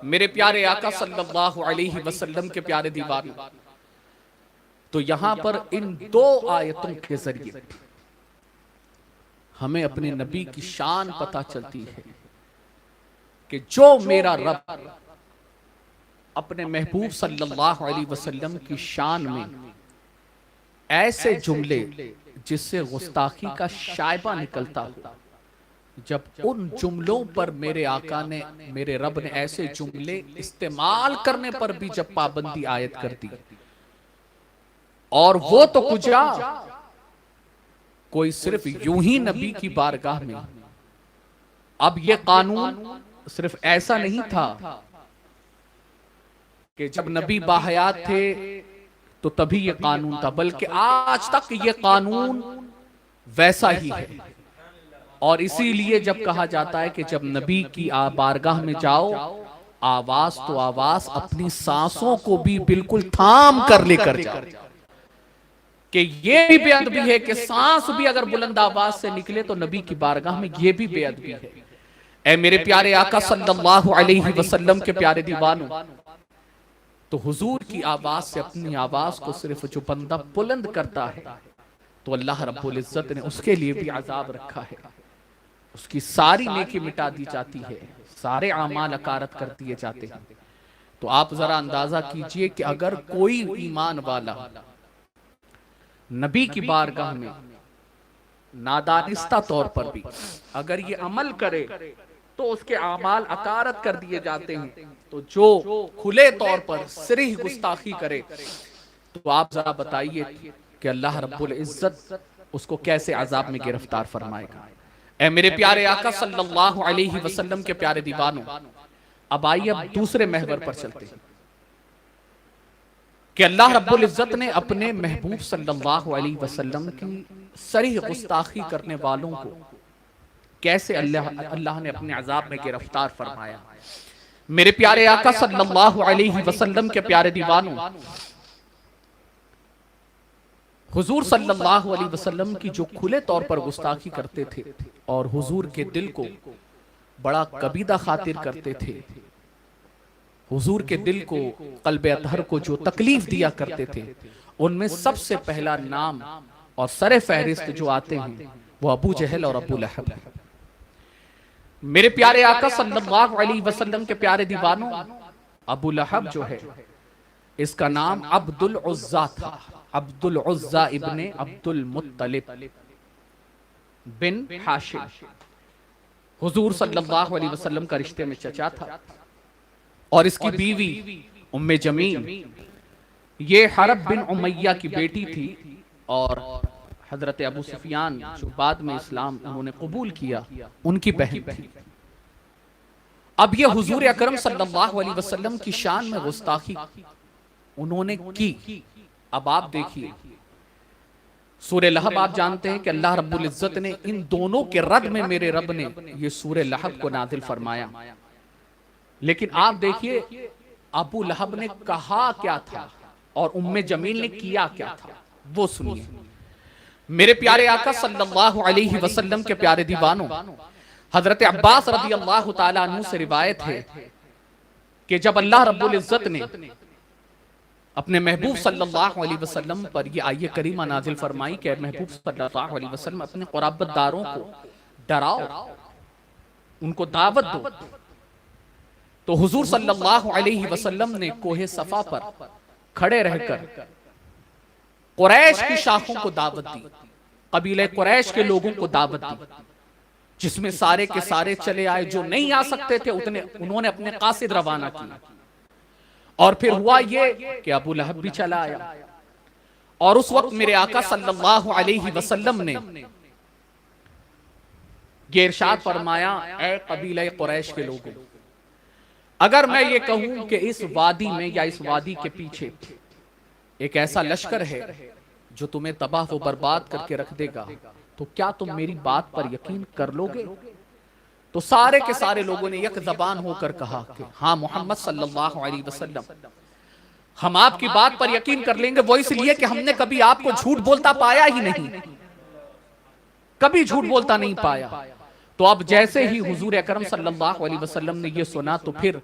میرے پیارے آقا صلی اللہ علیہ وسلم کے پیارے دیوانوں، تو یہاں پر ان دو آیتوں کے ذریعے ہمیں اپنے نبی کی شان پتہ چلتی ہے کہ جو میرا رب اپنے محبوب صلی اللہ علیہ وسلم کی شان میں ایسے جملے جس سے گستاخی کا شائبہ نکلتا ہو، جب ان جملوں پر میرے آقا نے میرے رب نے ایسے جملے استعمال کرنے پر بھی جب پابندی عائد کر دی، اور وہ تو کجا کوئی صرف یوں ہی نبی کی بارگاہ میں۔ اب یہ قانون صرف ایسا نہیں تھا کہ جب نبی باحیات تھے تو تبھی یہ قانون تھا، بلکہ آج تک یہ قانون ویسا ہی ہے۔ اور اسی لیے جب کہا جاتا ہے کہ جب نبی کی بارگاہ میں جاؤ، آواز تو آواز اپنی سانسوں کو بھی بالکل تھام کر لے کر جاؤ، کہ یہ بھی بے ادبی ہے کہ سانس بھی اگر بلند آواز سے نکلے تو نبی کی بارگاہ میں یہ بھی بے ادبی ہے۔ اے میرے پیارے آقا صلی اللہ علیہ وسلم کے پیارے دیوانوں، تو حضور کی آواز سے اپنی آواز کو صرف جو بندہ بلند کرتا ہے تو اللہ رب العزت نے اس کے لیے بھی عذاب رکھا ہے، اس کی ساری نیکی مٹا دی جاتی ہے، سارے اعمال اکارت کر دیے جاتے ہیں۔ تو آپ ذرا اندازہ کیجئے کہ اگر کوئی ایمان والا نبی کی بارگاہ میں نادانستہ طور پر بھی اگر یہ عمل کرے تو اس کے اعمال اکارت کر دیے جاتے ہیں، تو جو کھلے طور پر صریح گستاخی کرے تو آپ ذرا بتائیے کہ اللہ رب العزت اس کو کیسے عذاب میں گرفتار فرمائے گا۔ اے میرے پیارے آقا صلی اللہ علیہ وسلم کے پیارے دیوانوں، اب آئیے اب دوسرے محور پر چلتے ہیں کہ اللہ رب العزت نے اپنے محبوب صلی اللہ علیہ وسلم کی صریح گستاخی کرنے والوں کو کیسے اللہ نے اپنے عذاب میں گرفتار فرمایا۔ میرے پیارے آقا صلی اللہ علیہ وسلم کے پیارے دیوانوں، حضور صلی اللہ علیہ وسلم کی جو کھلے طور پر گستاخی کرتے تھے اور حضور کے دل کو بڑا کبیدہ خاطر کرتے تھے، حضور کے دل کو قلب اطہر کو جو تکلیف دیا کرتے تھے، ان میں سب سے پہلا نام اور سر فہرست جو آتے ہیں وہ ابو جہل اور ابو لہب ہے۔ میرے پیارے آقا صلی اللہ علیہ وسلم کے پیارے دیوانوں، ابو لہب جو ہے اس کا نام عبد العزا تھا، عبد العزا ابن عبد المطلب بن ہاشم، حضور صلی اللہ علیہ وسلم کا رشتے میں چچا تھا، اور اس کی بیوی ام جمیل یہ حرب بن امیہ کی بیٹی تھی، اور حضرت ابو سفیان جو بعد میں اسلام انہوں نے قبول کیا ان کی بہن تھی۔ اب یہ حضور اکرم صلی اللہ علیہ وسلم کی شان میں گستاخی انہوں نے کی۔ اب آپ دیکھیے سورہ لہب، آپ جانتے ہیں کہ اللہ رب العزت نے ان دونوں کے رد میں میرے رب نے یہ سورہ لہب کو نازل فرمایا، لیکن آپ دیکھیے ابو لہب نے کہا کیا تھا اور ام جمیل نے کیا کیا تھا، وہ سنیے۔ میرے پیارے آقا صلی اللہ علیہ وسلم کے پیارے دیوانوں، حضرت عباس رضی اللہ تعالیٰ عنہ سے روایت ہے کہ جب اللہ رب العزت نے اپنے محبوب صلی اللہ علیہ وسلم پر یہ آیہ کریمہ نازل فرمائی کہ محبوب صلی اللہ علیہ وسلم اپنے قرابت داروں کو ڈراؤ ان کو دعوت دو۔ تو حضور صلی اللہ علیہ وسلم نے کوہ صفا پر کھڑے رہ کر قریش کی شاخوں کو دعوت دی، قبیلہ قریش کے لوگوں کو دعوت دی، جس میں سارے کے سارے چلے آئے، جو نہیں آ سکتے تھے انہوں نے اپنے قاصد روانہ کیا۔ اور پھر ہوا یہ کہ ابو لہب بھی چلا آیا، اور اس وقت میرے آقا صلی اللہ علیہ وسلم نے یہ ارشاد فرمایا، اے قبیلہ قریش کے لوگوں، اگر میں یہ کہوں کہ اس وادی میں یا اس وادی کے پیچھے ایک ایسا لشکر ہے جو تمہیں تباہ و برباد کر کے رکھ دے گا، تو کیا تم میری بات پر یقین کر لو گے؟ تو سارے کے سارے لوگوں نے یک زبان ہو کر کہا کہ ہاں محمد صلی اللہ علیہ وسلم، ہم آپ کی بات پر یقین کر لیں گے، وہ اس لیے کہ ہم نے کبھی آپ کو جھوٹ بولتا پایا ہی نہیں، کبھی جھوٹ بولتا نہیں پایا۔ تو اب جیسے ہی حضور اکرم صلی اللہ علیہ وسلم نے یہ سنا تو پھر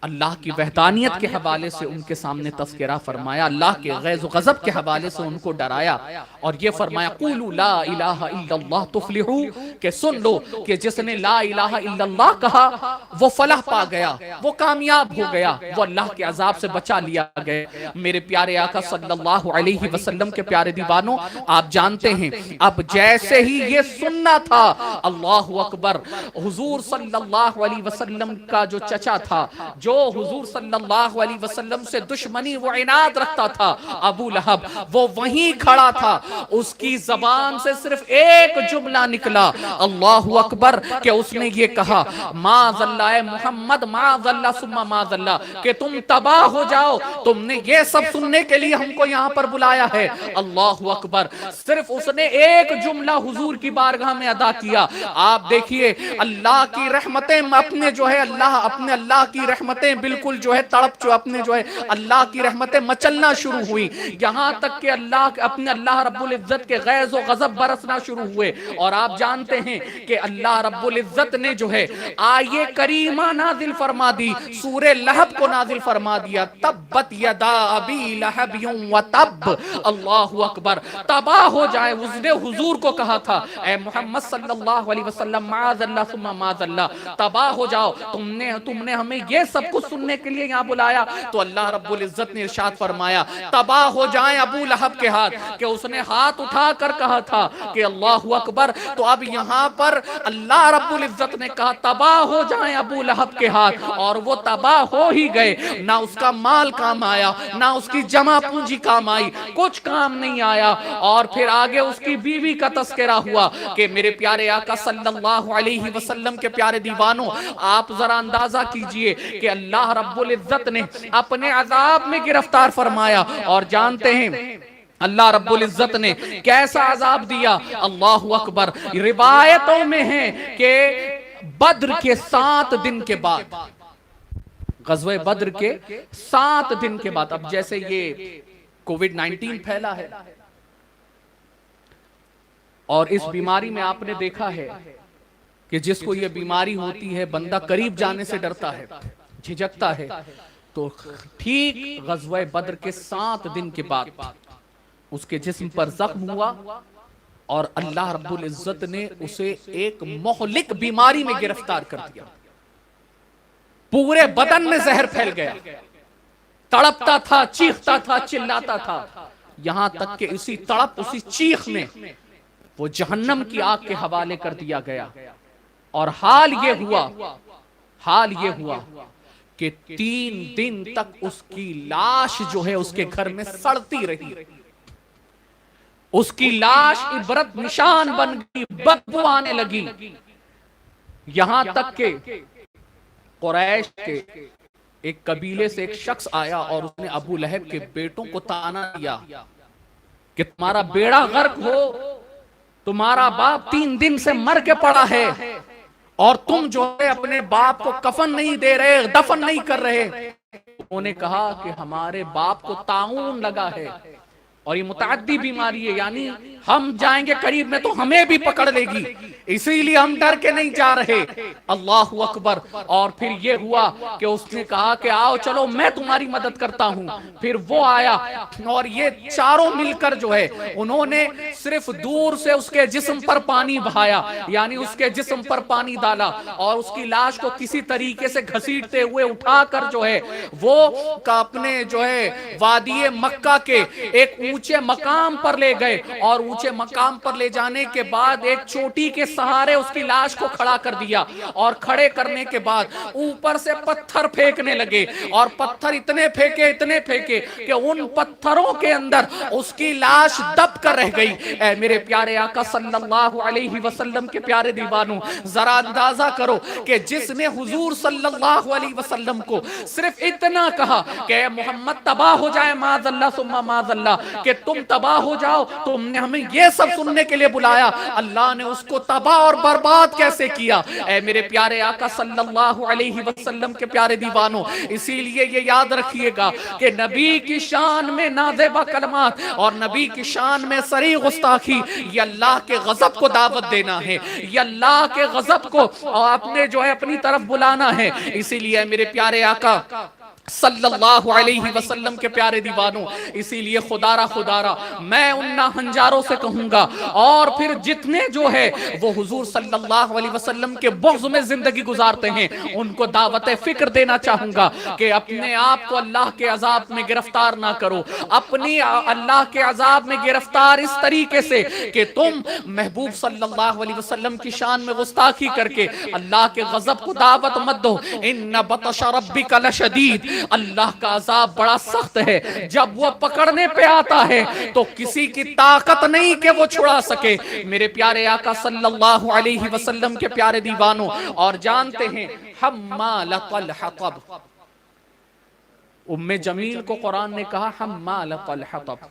اللہ کی وحدانیت کے حوالے سے ان کے سامنے تذکرہ فرمایا، اللہ کے غیظ و غضب کے حوالے سے ان کو ڈرایا، اور یہ فرمایا قولوا لا الہ الا اللہ تفلحوا، کہ سن لو کہ جس نے لا الہ الا اللہ کہا وہ فلاح پا گیا، وہ کامیاب ہو گیا، وہ اللہ کے عذاب سے بچا لیا گیا۔ میرے پیارے آقا صلی اللہ علیہ وسلم کے پیارے دیوانوں، آپ جانتے ہیں اب جیسے ہی یہ سننا تھا، اللہ اکبر، حضور صلی اللہ علیہ وسلم کا جو چچا تھا، جو حضور صلی اللہ علیہ وسلم سے دشمنی و عناد رکھتا تھا، ابو لہب، وہ وہیں کھڑا تھا، اس کی زبان سے صرف ایک جملہ نکلا، اللہ اکبر، کہ اس نے یہ کہا معاذ اللہ اے محمد، معاذ اللہ ثم معاذ اللہ، کہ تم تباہ ہو جاؤ، تم نے یہ سب سننے کے لیے ہم کو یہاں پر بلایا ہے۔ اللہ اکبر، صرف اس نے ایک جملہ حضور کی بارگاہ میں ادا کیا۔ آپ دیکھیے اللہ کی رحمتیں اپنے جو ہے اللہ کی رحمتیں بالکل جو ہے تڑپ اپنے جو ہے اللہ کی رحمتیں مچلنا شروع ہوئی، یہاں تک کہ اللہ رب العزت کے غیظ و غضب برسنا شروع ہوئے۔ اور آپ جانتے ہیں کہ اللہ رب العزت نے جو ہے آیے کریمہ نازل فرما دی، سورہ لہب کو نازل فرما دیا، تبت یدا ابی لہب و تب، اللہ اکبر، تباہ ہو جائے۔ اس نے حضور کو کہا تھا اے محمد صلی اللہ علیہ وسلم معاذ اللہ ثم معاذ اللہ، تباہ ہو جاؤ، تم نے ہمیں یہ سب کچھ سننے کے لیے یہاں بلایا۔ تو اللہ رب العزت نے ارشاد فرمایا تباہ ہو جائیں ابو لہب کے ہاتھ، کہ اس نے ہاتھ اٹھا کر کہا تھا کہ اللہ اکبر، تو اب یہاں پر اللہ رب العزت نے کہا تباہ ہو جائیں ابو لہب کے ہاتھ، اور وہ تباہ ہو ہی گئے، نہ اس کا مال کام آیا، نہ اس کی جمع پونجی کام آئی، کچھ کام نہیں آیا۔ اور پھر آگے اس کی بیوی کا تذکرہ ہوا کہ میرے پیارے آقا صلی اللہ علیہ وسلم کے پیارے دیوانوں، آپ ذرا اندازہ کیجئے کہ اللہ رب العزت نے اپنے عذاب میں گرفتار فرمایا، اور جانتے ہیں اللہ رب العزت نے کیسا عذاب دیا، اللہ اکبر، روایتوں میں ہے کہ بدر کے 7 دن کے بعد، غزوہ بدر کے 7 دن کے بعد، اب جیسے یہ کووڈ-19 پھیلا ہے اور اس بیماری میں آپ نے دیکھا ہے کہ جس کو یہ بیماری ہوتی ہے بندہ قریب جانے سے ڈرتا ہے، جھجکتا ہے، تو ٹھیک غزوہ بدر کے 7 دن کے بعد اس کے جسم پر زخم ہوا، اور اللہ رب العزت نے اسے ایک مہلک بیماری میں گرفتار کر دیا، پورے بدن میں زہر پھیل گیا، تڑپتا تھا، چیختا تھا، چلاتا تھا، یہاں تک کہ اسی تڑپ، اسی چیخ میں وہ جہنم کی آگ کے حوالے کر دیا گیا۔ اور حال یہ ہوا کہ 3 دن تک اس کی لاش جو ہے اس کے گھر میں سڑتی رہی، اس کی لاش عبرت نشان بن گئی، بدبو آنے لگی، یہاں تک کہ قریش کے ایک قبیلے سے ایک شخص آیا اور اس نے ابو لہب کے بیٹوں کو طعنہ دیا کہ تمہارا بیڑا غرق ہو، تمہارا باپ 3 دن سے مر کے پڑا ہے، اور تم جو ہے اپنے باپ کو کفن نہیں دے رہے، دفن نہیں کر رہے۔ انہوں نے کہا کہ ہمارے باپ کو طاعون لگا ہے، اور یہ متعدی بیماری ہے، یعنی ہم جائیں گے قریب میں تو ہمیں بھی پکڑ لے گی، اسی لیے ہم ڈر کے نہیں جا رہے۔ اللہ اکبر۔ اور پھر یہ ہوا کہ اس نے کہا کہ آؤ چلو میں تمہاری مدد کرتا ہوں۔ پھر وہ آیا اور یہ چاروں مل کر جو ہے انہوں نے صرف دور سے اس کے جسم پر پانی بہایا، یعنی اس کے جسم پر پانی ڈالا اور اس کی لاش کو کسی طریقے سے گھسیٹتے ہوئے اٹھا کر جو ہے وہ اپنے جو ہے وادی مکہ کے ایک اونچے مقام پر لے گئے، اور اونچے مقام پر لے جانے کے بعد ایک چوٹی کے سہارے اس کی لاش کو کھڑا کر دیا، اور کھڑے کرنے کے بعد اوپر سے پتھر پھینکنے لگے، اور پتھر اتنے پھینکے کہ ان پتھروں کے اندر اس کی لاش دب کر رہ گئی۔ اے میرے پیارے آقا صلی اللہ علیہ وسلم کے پیارے دیوانوں، ذرا اندازہ کرو کہ جس نے حضور صلی اللہ علیہ وسلم کو صرف اتنا کہا کہ اے محمد تباہ ہو جائے، معاذ اللہ ثم معاذ اللہ، کہ تم تباہ ہو جاؤ، تم نے ہمیں یہ سب سننے کے لیے بلایا، اللہ نے اس کو تباہ اور برباد کیسے کیا؟ اے میرے پیارے آقا صلی اللہ علیہ وسلم کے پیارے دیوانوں، اسی لیے یہ یاد رکھیے گا کہ نبی کی شان میں نازیبہ کلمات اور نبی کی شان میں صریح گستاخی، یہ اللہ کے غضب کو دعوت دینا ہے، یہ اللہ کے غضب کو اپنے جو ہے اپنی طرف بلانا ہے۔ اسی لیے میرے پیارے آقا صلی اللہ علیہ وسلم کے پیارے دیوانوں، اسی لیے خدارہ میں ان ناہنجاروں سے کہوں گا، اور پھر جتنے جو ہے وہ حضور صلی اللہ علیہ وسلم کے بغض میں زندگی گزارتے ہیں، ان کو دعوت فکر دینا چاہوں گا کہ اپنے آپ کو اللہ کے عذاب میں گرفتار نہ کرو، اپنی اللہ کے عذاب میں گرفتار اس طریقے سے کہ تم محبوب صلی اللہ علیہ وسلم کی شان میں گستاخی کر کے اللہ کے غضب کو دعوت مت دو۔ ان بطش ربک لشدید، اللہ کا عذاب بڑا سخت ہے، جب وہ پکڑنے پہ آتا ہے تو کسی کی طاقت نہیں کہ وہ چھڑا سکے۔ میرے پیارے آقا صلی اللہ علیہ وسلم کے پیارے دیوانوں، اور جانتے ہیں حمالۃ الحطب، ام جمیل کو قرآن نے کہا حمالۃ الحطب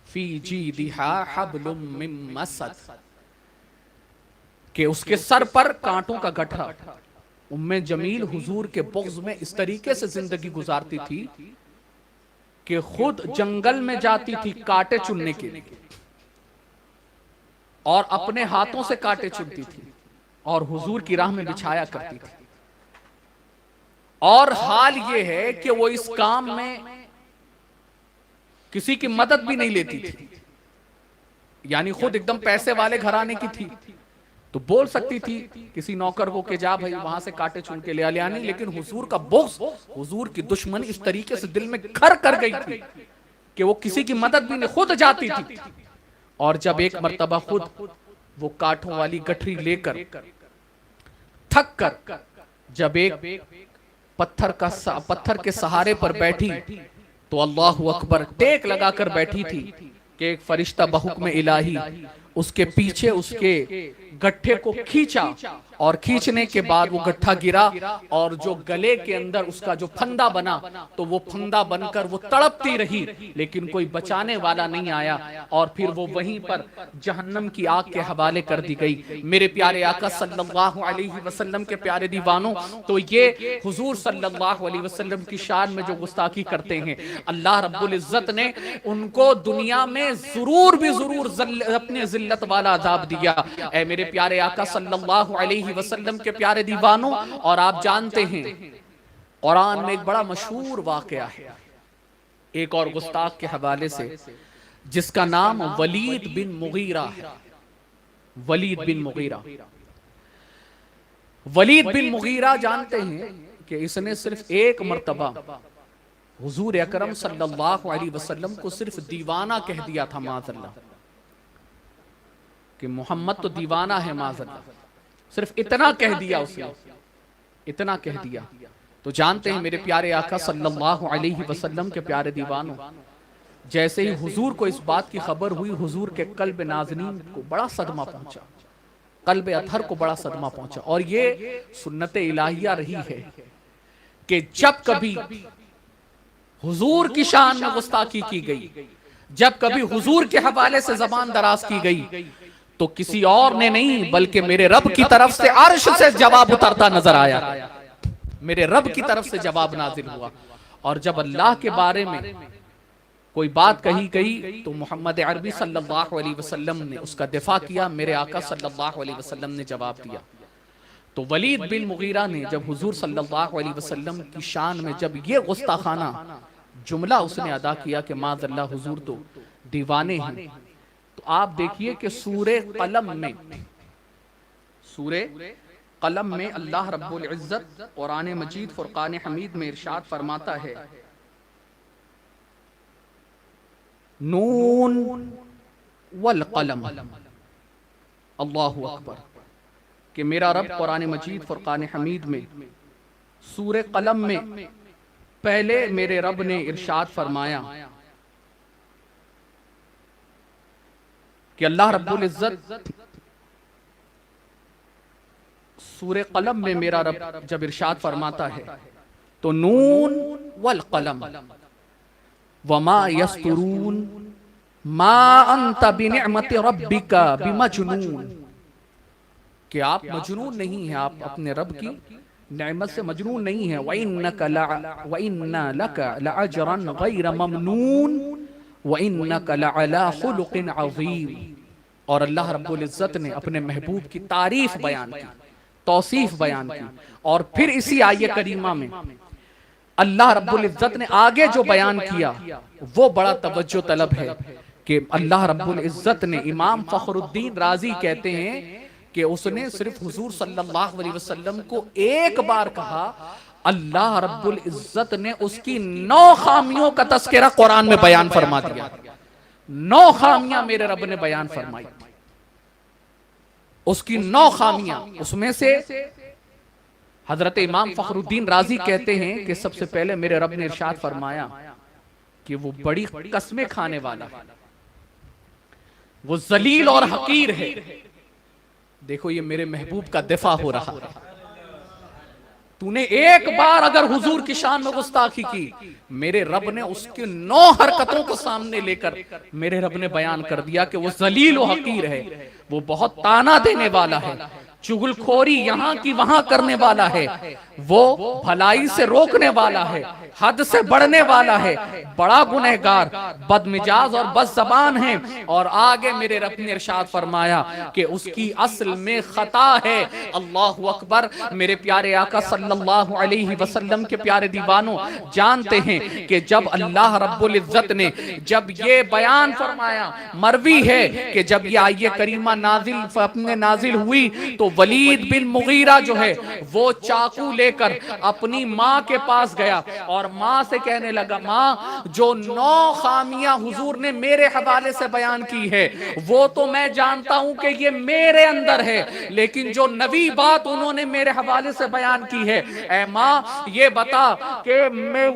فی جیدہا حبل من مسد، کہ اس کے سر پر کانٹوں کا گٹھا۔ ام جمیل حضور کے بغض میں اس طریقے سے زندگی گزارتی تھی کہ خود جنگل میں جاتی تھی کانٹے چننے کے لیے، اور اپنے ہاتھوں سے کانٹے چنتی تھی اور حضور کی راہ میں بچھایا کرتی تھی۔ اور حال یہ ہے کہ وہ اس کام میں کسی کی مدد بھی نہیں لیتی تھی، یعنی خود ایک دم پیسے والے گھرانے کی تھی تو بول سکتی تھی کسی نوکر کو کہ جا بھائی وہاں سے کانٹے چن کے لے آ، لیکن حضور کا بغض، حضور کی دشمنی اس طریقے سے دل میں گھر کر گئی تھی کہ وہ کسی کی مدد بھی نہیں، خود جاتی تھی۔ اور جب ایک مرتبہ خود وہ کانٹوں والی گٹھری لے کر تھک کر جب ایک پتھر کے سہارے پر بیٹھی تو اللہ اکبر ٹیک لگا کر بیٹھی تھی کہ ایک فرشتہ بحکم الہی اس کے پیچھے اس کے گٹھے کو کھینچا، اور کھینچنے کے بعد وہ گٹھا گرا، اور جو گلے کے اندر اس کا جو پھندا بنا تو وہ پھندا بن کر وہ تڑپتی رہی، لیکن کوئی بچانے والا نہیں آیا، اور پھر وہ وہیں پر جہنم کی آگ کے حوالے کر دی گئی۔ میرے پیارے آقا صلی اللہ علیہ وسلم کے پیارے دیوانوں، تو یہ حضور صلی اللہ علیہ وسلم کی شان میں جو گستاخی کرتے ہیں، اللہ رب العزت نے ان کو دنیا میں ضرور اپنے ذلت والا عذاب دیا۔ اے میرے پیارے آقا صلی اللہ علیہ وسلم کے پیارے دیوانوں، اور آپ جانتے ہیں قرآن میں ایک بڑا مشہور واقعہ ہے ایک اور گستاخ کے حوالے سے، جس کا نام ولید بن مغیرہ ہے۔ ولید بن مغیرہ، ولید بن مغیرہ جانتے ہیں کہ اس نے صرف ایک مرتبہ حضور اکرم صلی اللہ علیہ وسلم کو صرف دیوانہ کہہ دیا تھا، معاذ اللہ، کہ محمد تو دیوانہ ہے، معاذ اللہ، صرف اتنا کہہ دیا اس نے، اتنا کہہ دیا۔ تو جانتے ہیں میرے پیارے آقا صلی اللہ علیہ وسلم کے پیارے دیوانوں، جیسے ہی حضور کو اس بات کی خبر ہوئی، حضور کے قلب نازنین کو بڑا صدمہ پہنچا، قلب اطہر کو بڑا صدمہ پہنچا۔ اور یہ سنت الہیہ رہی ہے کہ جب کبھی حضور کی شان میں گستاخی کی گئی، جب کبھی حضور کے حوالے سے زبان دراز کی گئی، تو کسی اور نے نہیں بلکہ میرے رب کی طرف سے عرش سے جواب اترتا نظر آیا، میرے رب کی طرف سے جواب نازل ہوا۔ اور جب اللہ کے بارے میں کوئی بات کہی گئی تو محمد عربی صلی اللہ علیہ وسلم نے اس کا دفاع کیا، میرے آقا صلی اللہ علیہ وسلم نے جواب دیا۔ تو ولید بن مغیرہ نے جب حضور صلی اللہ علیہ وسلم کی شان میں جب یہ غستاخانہ جملہ اس نے ادا کیا کہ معاذ اللہ حضور تو دیوانے ہیں، تو آپ دیکھیے کہ سورہ قلم میں اللہ رب العزت قرآن مجید فرقان حمید میں ارشاد فرماتا ہے نون والقلم، اللہ اکبر، کہ میرا رب قرآن مجید فرقان حمید میں سورہ قلم میں پہلے میرے رب نے ارشاد فرمایا کہ اللہ رب العزت سورہ قلم میں میرا رب جب ارشاد فرماتا ہے تو نون والقلم وما یسطرون ما انت بنعمت ربک بمجنون، کہ آپ مجنون نہیں ہیں، آپ اپنے رب کی نعمت سے مجنون نہیں ہیں۔ وَإِنَّ لَكَ لَأَجْرًا غَيْرَ مَمْنُونَ وَإِنَّكَ لَعَلَى خُلُقٍ عَظِيمٍ۔ اور اللہ رب العزت نے اپنے محبوب کی تعریف بیان کی، توصیف بیان کی، اور پھر اسی آیہ کریمہ میں اللہ رب العزت نے آگے جو بیان کیا وہ بڑا توجہ طلب ہے کہ اللہ رب العزت نے، امام فخر الدین رازی کہتے ہیں کہ اس نے صرف حضور صلی اللہ علیہ وسلم کو ایک بار کہا، اللہ رب العزت نے اس کی 9 خامیوں کا تذکرہ قرآن میں بیان فرما دیا۔ 9 خامیاں میرے رب نے بیان فرمائی، اس کی 9 خامیاں، اس میں سے حضرت امام فخر الدین رازی کہتے ہیں کہ سب سے پہلے میرے رب نے ارشاد فرمایا کہ وہ بڑی قسمیں کھانے والا ہے، وہ ذلیل اور حقیر ہے۔ دیکھو یہ میرے محبوب کا دفاع ہو رہا ہے، تو نے ایک بار اگر حضور کی شان میں گستاخی کی، میرے رب نے اس کی 9 حرکتوں کو سامنے لے کر میرے رب نے بیان کر دیا کہ وہ ذلیل و حقیر ہے، وہ بہت تانا دینے والا ہے، چغل خوری یہاں کی وہاں کرنے والا ہے، وہ بھلائی سے روکنے والا ہے، حد سے بڑھنے والا ہے، بڑا گنہگار، بد مجاز اور بد زبان ہے۔ اور آگے میرے رب نے ارشاد فرمایا کہ اس کی اصل میں خطا ہے۔ اللہ اکبر، میرے پیارے آقا صلی اللہ علیہ وسلم کے پیارے دیوانوں جانتے ہیں کہ جب اللہ رب العزت نے جب یہ بیان فرمایا، مروی ہے کہ جب یہ آیہ کریمہ نازل ہوئی تو ولید بن مغیرہ جو ہے وہ چاقو لے کر اپنی ماں کے پاس گیا اور ماں سے کہنے لگا، ماں جو 9 خامیاں حضور نے میرے حوالے سے بیان کی ہے وہ تو میں جانتا ہوں کہ یہ میرے اندر ہے، لیکن جو نوی بات انہوں نے میرے حوالے سے بیان کی ہے، اے ماں یہ بتا کہ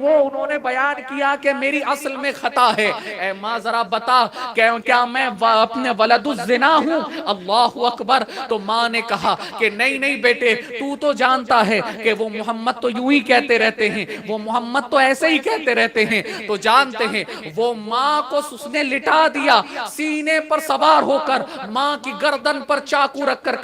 وہ انہوں نے بیان کیا کہ میری اصل میں خطا ہے، اے ماں ذرا بتا کیا میں اپنے ولد الزنا ہوں؟ اللہ اکبر۔ تو ماں نے کہا کہ نہیں بیٹے، تو جانتا ہے کہ وہ محمد تو یوں ہی کہتے رہتے ہیں، وہ محمد تو ایسے ہی کہتے رہتے ہیں، تو جانتے ہیں وہ ماں کو اس نے لٹا دیا، سینے پر سوار ہو کر ماں کی گردن پر چاقو رکھ کر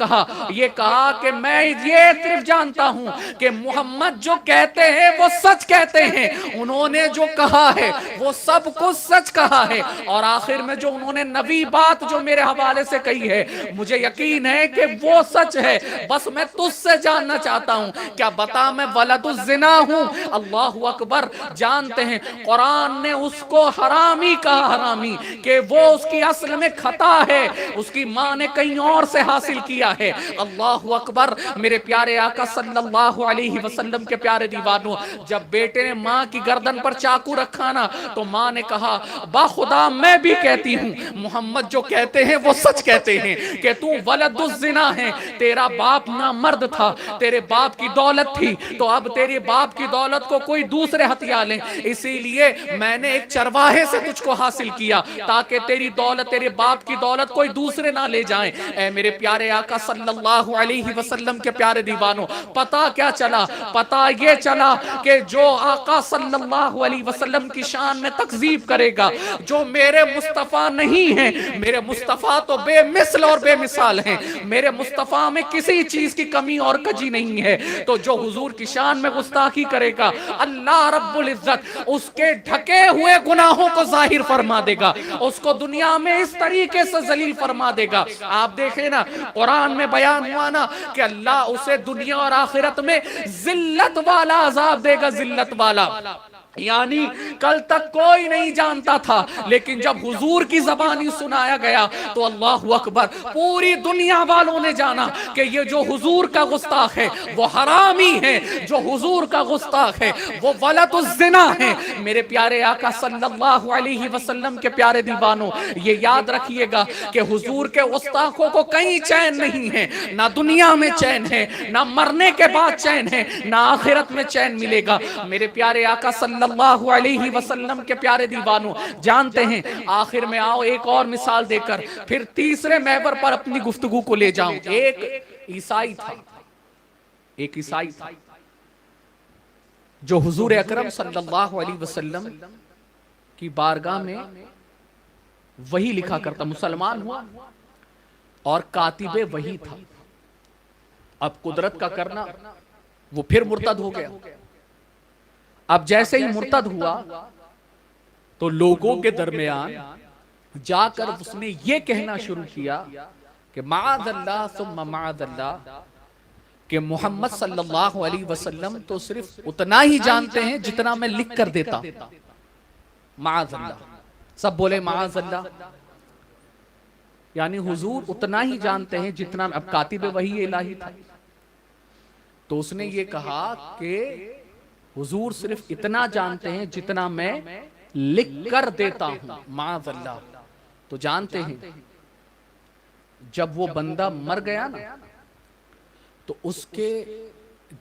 یہ کہا کہ میں یہ صرف جانتا ہوں کہ محمد جو کہتے ہیں وہ سچ کہتے ہیں، انہوں نے جو کہا ہے وہ سب کو سچ کہا ہے، اور آخر میں جو انہوں نے نبی بات جو میرے حوالے سے کہی ہے مجھے یقین ہے کہ وہ سچ ہے، بس میں تجھ سے جاننا چاہتا ہوں، کیا بتا میں ولد الزنا ہوں؟ اللہ اکبر۔ جانتے ہیں قرآن نے اس کو حرامی کہا، حرامی، کہ وہ اس کی اصل میں خطا ہے، اس کی ماں نے کہیں اور سے حاصل کیا ہے۔ اللہ اکبر۔ میرے پیارے آقا صلی اللہ علیہ وسلم کے پیارے دیوانوں، جب بیٹے نے ماں کی گردن پر چاقو رکھا نا تو ماں نے کہا، با خدا میں بھی کہتی ہوں محمد جو کہتے ہیں وہ سچ کہتے ہیں کہ تو ولد الزنا ہے، تیرا باپ نامرد تھا، تیرے باپ کی دولت تھی، تو اب تیرے باپ کی دولت کو کوئی دوسرے ہتھیا لیں، اسی لیے میں نے ایک چرواہے سے تجھ کو حاصل کیا تاکہ تیری دولت، تیرے باپ کی دولت کوئی دوسرے نہ لے جائیں۔ اے میرے پیارے آقا صلی اللہ علیہ وسلم کے پیارے دیوانوں، پتہ کیا چلا؟ پتہ یہ چلا کہ جو آقا صلی اللہ علیہ وسلم کی شان میں تکذیب کرے گا، جو میرے مصطفیٰ نہیں ہیں، میرے مصطفیٰ تو بے مثل اور بے مثال ہیں، میرے مصطفیٰ میں کسی چیز کی کمی اور کجی نہیں ہے، تو جو حضور کی شان میں گستاخی کرے گا اللہ رب العزت اس کے ڈھکے ہوئے گناہوں کو ظاہر فرما دے گا، اس کو دنیا میں اس طریقے سے ذلیل فرما دے گا۔ آپ دیکھیں نا قرآن میں بیان ہوا نا کہ اللہ اسے دنیا اور آخرت میں ذلت والا عذاب دے گا، ذلت والا، یعنی کل تک کوئی نہیں جانتا تھا لیکن جب حضور کی زبانی سنایا گیا تو اللہ اکبر پوری دنیا والوں نے جانا کہ یہ جو حضور کا گستاخ ہے وہ حرامی ہے، جو حضور کا گستاخ ہے وہ ولد الزنا ہے۔ میرے پیارے آقا صلی اللہ علیہ وسلم کے پیارے دیوانوں، یہ یاد رکھیے گا کہ حضور کے گستاخوں کو کہیں چین نہیں ہے، نہ دنیا میں چین ہے، نہ مرنے کے بعد چین ہے، نہ آخرت میں چین ملے گا۔ میرے پیارے آقا صلی اللہ علیہ وسلم کے پیارے دیوانوں جانتے ہیں، آخر میں آؤ ایک اور مثال دے کر پھر تیسرے محور پر اپنی گفتگو کو لے جاؤں۔ ایک عیسائی تھا جو حضور اکرم صلی اللہ علیہ وسلم کی بارگاہ میں وحی لکھا کرتا، مسلمان ہوا اور کاتب وحی تھا۔ اب قدرت کا کرنا وہ پھر مرتد ہو گیا۔ اب جیسے ہی مرتد ہوا تو لوگوں کے درمیان جا کر اس نے یہ کہنا شروع کیا کہ معاذ اللہ ثم معاذ اللہ، کہ محمد صلی اللہ علیہ وسلم تو صرف اتنا ہی جانتے ہیں جتنا میں لکھ کر دیتا۔ معاذ اللہ، سب بولے معاذ اللہ، یعنی حضور اتنا ہی جانتے ہیں جتنا، اب کاتب وحی الہی تھا تو اس نے یہ کہا کہ حضور صرف اتنا جانتے ہیں جتنا میں لکھ کر دیتا ہوں، معاذ اللہ۔ تو جانتے ہیں جب وہ بندہ مر گیا نا تو اس کے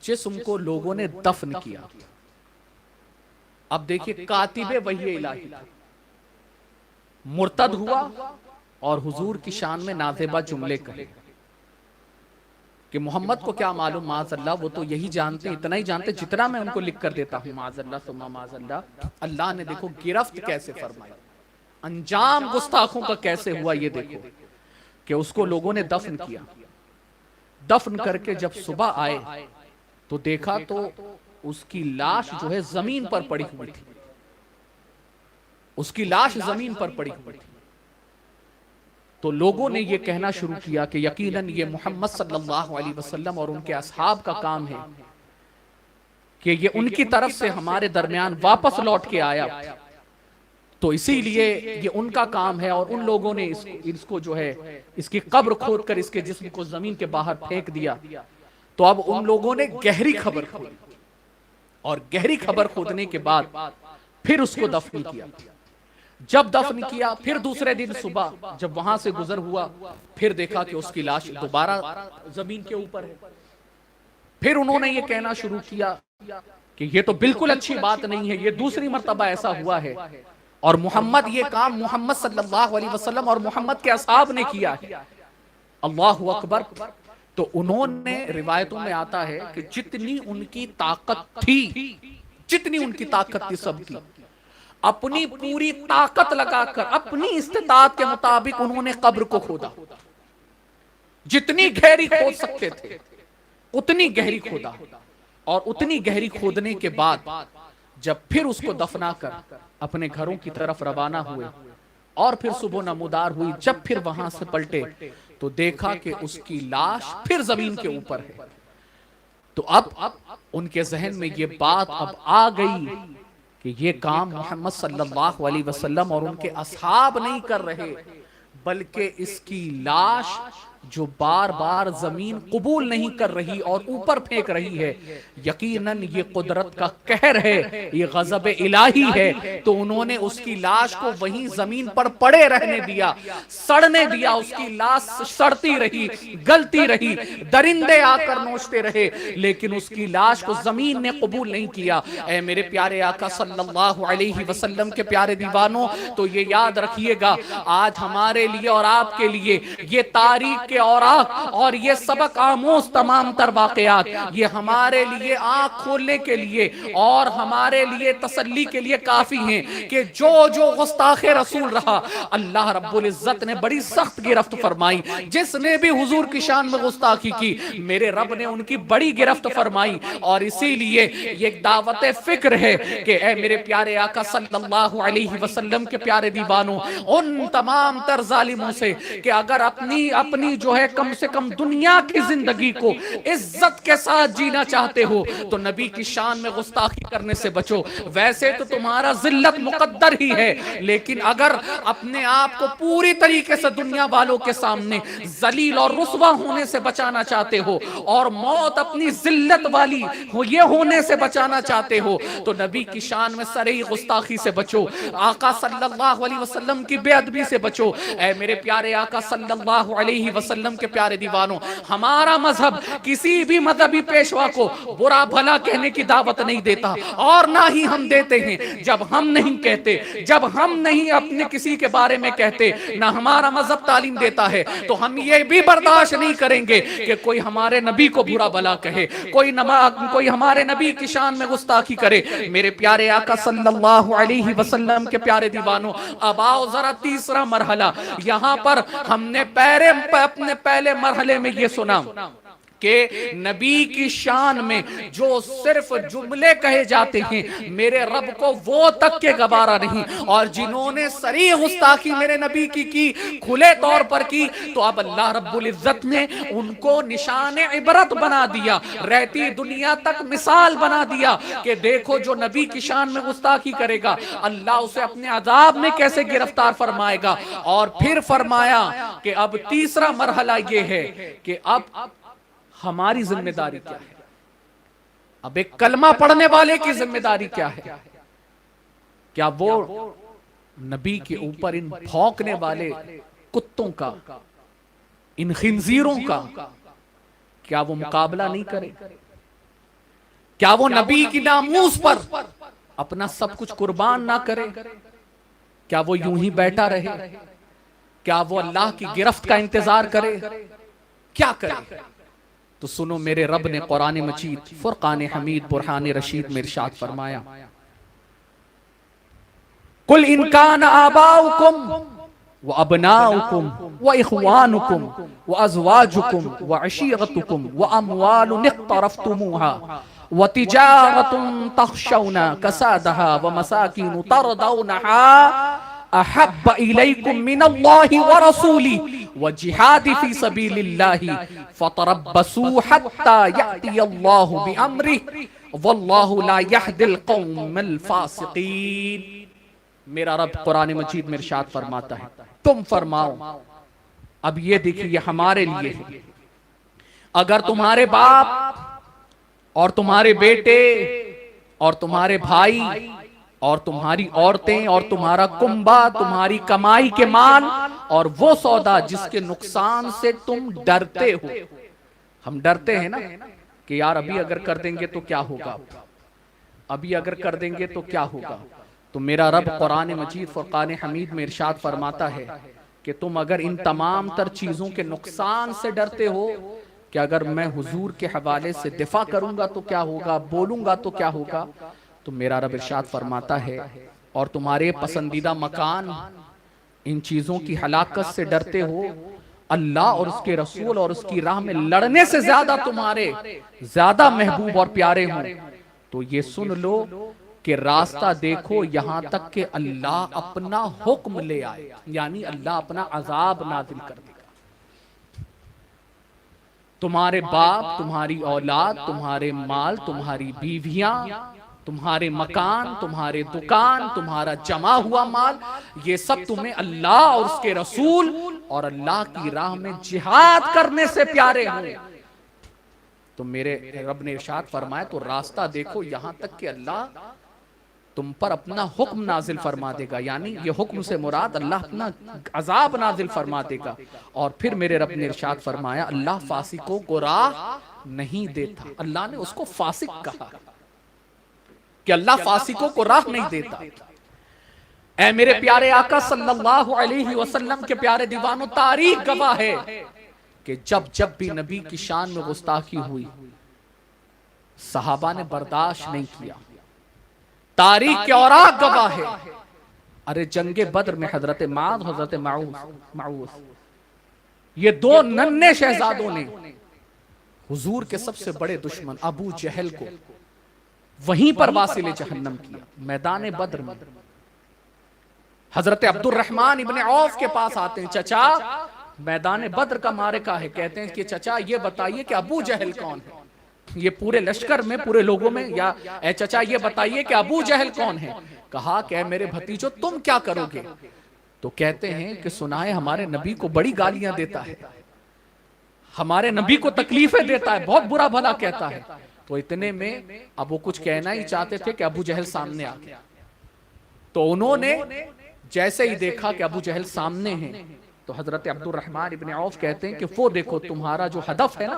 جسم کو لوگوں نے دفن کیا۔ اب دیکھیے کاتب وحی الہی مرتد ہوا اور حضور کی شان میں نازیبہ جملے کہے کہ محمد کو کیا معلوم، معاذ اللہ، وہ تو یہی جانتے، اتنا ہی جانتے جتنا میں ان کو لکھ کر دیتا ہوں، معاذ اللہ ثم معاذ اللہ۔ اللہ نے دیکھو گرفت کیسے فرمائی، انجام گستاخوں کا کیسے ہوا، یہ دیکھو کہ اس کو لوگوں نے دفن کیا۔ دفن کر کے جب صبح آئے تو دیکھا تو اس کی لاش جو ہے زمین پر پڑی ہوئی تھی، اس کی لاش زمین پر پڑی ہوئی تھی۔ تو لوگوں نے یہ کہنا شروع کیا کہ یقیناً یہ محمد صلی اللہ علیہ وسلم اور ان کے اصحاب کا کام ہے کہ یہ ان کی طرف سے ہمارے درمیان واپس لوٹ کے آیا، تو اسی لیے یہ ان کا کام ہے، اور ان لوگوں نے اس کو جو ہے اس کی قبر کھود کر اس کے جسم کو زمین کے باہر پھینک دیا۔ تو اب ان لوگوں نے گہری خبر کھودی اور گہری خبر کھودنے کے بعد پھر اس کو دفن کیا۔ جب دفن کیا پھر دوسرے دن صبح جب وہاں سے گزر ہوا پھر دیکھا کہ اس کی لاش دوبارہ زمین کے اوپر ہے۔ پھر انہوں نے یہ کہنا شروع کیا کہ یہ تو بالکل اچھی بات نہیں ہے، یہ دوسری مرتبہ ایسا ہوا ہے، اور محمد یہ کام محمد صلی اللہ علیہ وسلم اور محمد کے اصحاب نے کیا ہے۔ اللہ اکبر۔ تو انہوں نے روایتوں میں آتا ہے کہ جتنی ان کی طاقت تھی، جتنی ان کی طاقت تھی سب کی، اپنی پوری طاقت لگا کر اپنی استطاعت کے مطابق انہوں نے قبر کو کھودا، جتنی گہری کھود سکتے تھے اتنی گہری کھودا، اور اتنی گہری کھودنے کے بعد جب پھر اس کو دفنا کر اپنے گھروں کی طرف روانہ ہوئے اور پھر صبح نمودار ہوئی، جب پھر وہاں سے پلٹے تو دیکھا کہ اس کی لاش پھر زمین کے اوپر ہے۔ تو اب ان کے ذہن میں یہ بات اب آ گئی کہ یہ کام محمد صلی اللہ علیہ وسلم اور ان کے اصحاب نہیں کر رہے، بلکہ اس کی لاش جو بار بار زمین قبول نہیں کر رہی اور اوپر پھینک رہی ہے، یقیناً یہ قدرت کا قہر ہے، یہ غضب الہی ہے۔ تو انہوں نے اس کی لاش کو وہیں زمین پر پڑے رہنے دیا، سڑنے دیا، اس کی لاش سڑتی رہی، گلتی رہی، درندے آ کر نوچتے رہے، لیکن اس کی لاش کو زمین نے قبول نہیں کیا۔ اے میرے پیارے آقا صلی اللہ علیہ وسلم کے پیارے دیوانوں، تو یہ یاد رکھیے گا، آج ہمارے لیے اور آپ کے لیے یہ تاریخ کے کے اوراق اور یہ سبق آموز تمام تر واقعات یہ ہمارے لیے آنکھ کھولنے کے لیے اور ہمارے لیے تسلی کے لیے کافی ہیں کہ جو گستاخ رسول رہا اللہ رب العزت نے بڑی سخت گرفت فرمائی. جس نے بھی حضور کی شان میں گستاخی کی میرے رب نے ان کی بڑی گرفت فرمائی. اور اسی لیے یہ ایک دعوت فکر ہے کہ اے میرے پیارے آقا صلی اللہ علیہ وسلم کے پیارے دیوانوں ان تمام تر ظالموں سے کہ اگر اپنی جو ہے کم سے کم دنیا کی زندگی کو عزت کے ساتھ جینا چاہتے ہو تو نبی کی شان میں گستاخی کرنے سے بچو. ویسے تو تمہارا ذلت مقدر ہی ہے لیکن اگر اپنے آپ کو پوری طریقے سے دنیا والوں کے سامنے ذلیل اور رسوا ہونے سے بچانا چاہتے ہو اور موت اپنی ذلت والی یہ ہونے سے بچانا چاہتے ہو تو نبی کی شان میں سرئی گستاخی سے بچو. آقا صلی اللہ علیہ وسلم کی بے ادبی سے بچو. اے میرے پیارے آقا صلی اللہ علیہ وسلم کے پیارے دیوانوں ہمارا مذہب کسی بھی مذہبی پیشوا کو برا بھلا کہنے کی دعوت نہیں دیتا اور نہ ہی ہم دیتے ہیں. جب ہم نہیں کہتے جب ہم نہیں اپنے کسی کے بارے میں کہتے نہ ہمارا مذہب تعلیم دیتا ہے تو ہم یہ بھی برداشت نہیں کریں گے کہ کوئی ہمارے نبی کو برا بھلا کہے کوئی ہمارے نبی کی شان میں گستاخی کرے. میرے پیارے آقا صلی اللہ علیہ وسلم کے پیارے دیوانوں اب آؤ ذرا تیسرا مرحلہ. یہاں پر ہم نے اپنے پہلے مرحلے میں یہ سنا کہ نبی کی شان میں جو صرف جملے کہے جاتے ہیں میرے رب کو وہ تک کے گوارا نہیں اور جنہوں نے صریح گستاخی میرے نبی کی کھلے طور پر کی تو اب اللہ رب العزت نے ان کو نشان عبرت بنا دیا رہتی دنیا تک مثال بنا دیا کہ دیکھو جو نبی کی شان میں گستاخی کرے گا اللہ اسے اپنے عذاب میں کیسے گرفتار فرمائے گا. اور پھر فرمایا کہ اب تیسرا مرحلہ یہ ہے کہ اب ہماری ذمہ داری کیا ہے. اب ایک کلمہ پڑھنے والے کی ذمہ داری کیا ہے. کیا وہ نبی کے اوپر ان بھونکنے والے کتوں کا ان خنزیروں کا کیا وہ مقابلہ نہیں کرے؟ کیا وہ نبی کی ناموس پر اپنا سب کچھ قربان نہ کرے؟ کیا وہ یوں ہی بیٹھا رہے؟ کیا وہ اللہ کی گرفت کا انتظار کرے؟ کیا کرے؟ تو سنو میرے رب نے قرآن مجید فرقان حمید برہان رشید میں ارشاد فرمایا قُلْ إِنْ كَانَ آبَاؤُكُمْ وَأَبْنَاؤُكُمْ وَإِخْوَانُكُمْ وَأَزْوَاجُكُمْ وَعَشِيرَتُكُمْ وَأَمْوَالٌ اقْتَرَفْتُمُوهَا وَتِجَارَةٌ تَخْشَوْنَ كَسَادَهَا وَمَسَاكِنُ تَرْضَوْنَهَا أحب إليكم من الله ورسوله وجهاد في سبيل الله فتربصوا حتى يأتي الله بأمره والله لا يهدي القوم الفاسقين. میرا رب قرآن مجید میں ارشاد فرماتا ہے تم فرماؤ. اب یہ دیکھیے یہ ہمارے لیے ہے. اگر تمہارے باپ اور تمہارے بیٹے اور تمہارے بھائی اور تمہاری عورتیں اور تمہارا کنبہ تمہاری کمائی کے مال اور وہ سودا جس کے نقصان سے تم ڈرتے ہو. ہم ڈرتے ہیں نا کہ یار ابھی اگر کر دیں گے تو کیا ہوگا ابھی اگر کر دیں گے تو کیا ہوگا. تو میرا رب قرآن مجید فرقان حمید میں ارشاد فرماتا ہے کہ تم اگر ان تمام تر چیزوں کے نقصان سے ڈرتے ہو کہ اگر میں حضور کے حوالے سے دفاع کروں گا تو کیا ہوگا بولوں گا تو کیا ہوگا تو میرا رب ارشاد فرماتا ہے اور تمہارے پسندیدہ مکان ان چیزوں کی ہلاکت سے ڈرتے ہو اللہ اور اس کے رسول اور اس کی راہ میں لڑنے سے زیادہ تمہارے زیادہ محبوب اور پیارے ہوں تو یہ سن لو کہ راستہ دیکھو یہاں تک کہ اللہ اپنا حکم لے آئے یعنی اللہ اپنا عذاب نازل کر دے گا. تمہارے باپ تمہاری اولاد تمہارے مال تمہاری بیویاں تمہارے مکان تمہارے دکان تمہارا جمع ہوا مال یہ سب تمہیں اللہ اور اس کے رسول اور اللہ کی راہ میں جہاد کرنے سے پیارے ہوں. تو میرے رب نے ارشاد فرمایا تو راستہ دیکھو یہاں تک کہ اللہ تم پر اپنا حکم نازل فرما دے گا یعنی یہ حکم سے مراد اللہ اپنا عذاب نازل فرما دے گا. اور پھر میرے رب نے ارشاد فرمایا اللہ فاسقوں کو راہ نہیں دیتا. اللہ نے اس کو فاسق کہا کہ اللہ فاسقوں کو راہ نہیں دیتا. اے میرے پیارے آقا صلی اللہ علیہ وسلم کے پیارے دیوانوں تاریخ گواہ ہے کہ جب بھی نبی کی شان میں گستاخی ہوئی صحابہ نے برداشت نہیں کیا. تاریخ کے اوراق گواہ ہے. ارے جنگ بدر میں حضرت معاذ حضرت معوذ یہ دو ننھے شہزادوں نے حضور کے سب سے بڑے دشمن ابو جہل کو وہیں پر واصل جہنم کیا. میدان بدر میں حضرت عبد الرحمن ابن عوف کے پاس آتے ہیں, چچا میدان بدر کا معرکہ ہے. کہتے ہیں کہ چچا یہ بتائیے کہ ابو جہل کون ہے. یہ پورے لشکر میں پورے لوگوں میں, یا اے چچا یہ بتائیے کہ ابو جہل کون ہے. کہا کہ اے میرے بھتیجو تم کیا کرو گے. تو کہتے ہیں کہ سنائے ہمارے نبی کو بڑی گالیاں دیتا ہے, ہمارے نبی کو تکلیفیں دیتا ہے, بہت برا بھلا کہتا ہے. تو اتنے میں اب وہ کچھ کہنا ہی چاہتے تھے کہ ابو جہل سامنے آ گیا. تو انہوں نے جیسے ہی دیکھا کہ ابو جہل سامنے ہیں تو حضرت عبد الرحمن ابن عوف کہتے ہیں کہ وہ دیکھو تمہارا جو ہدف ہے نا,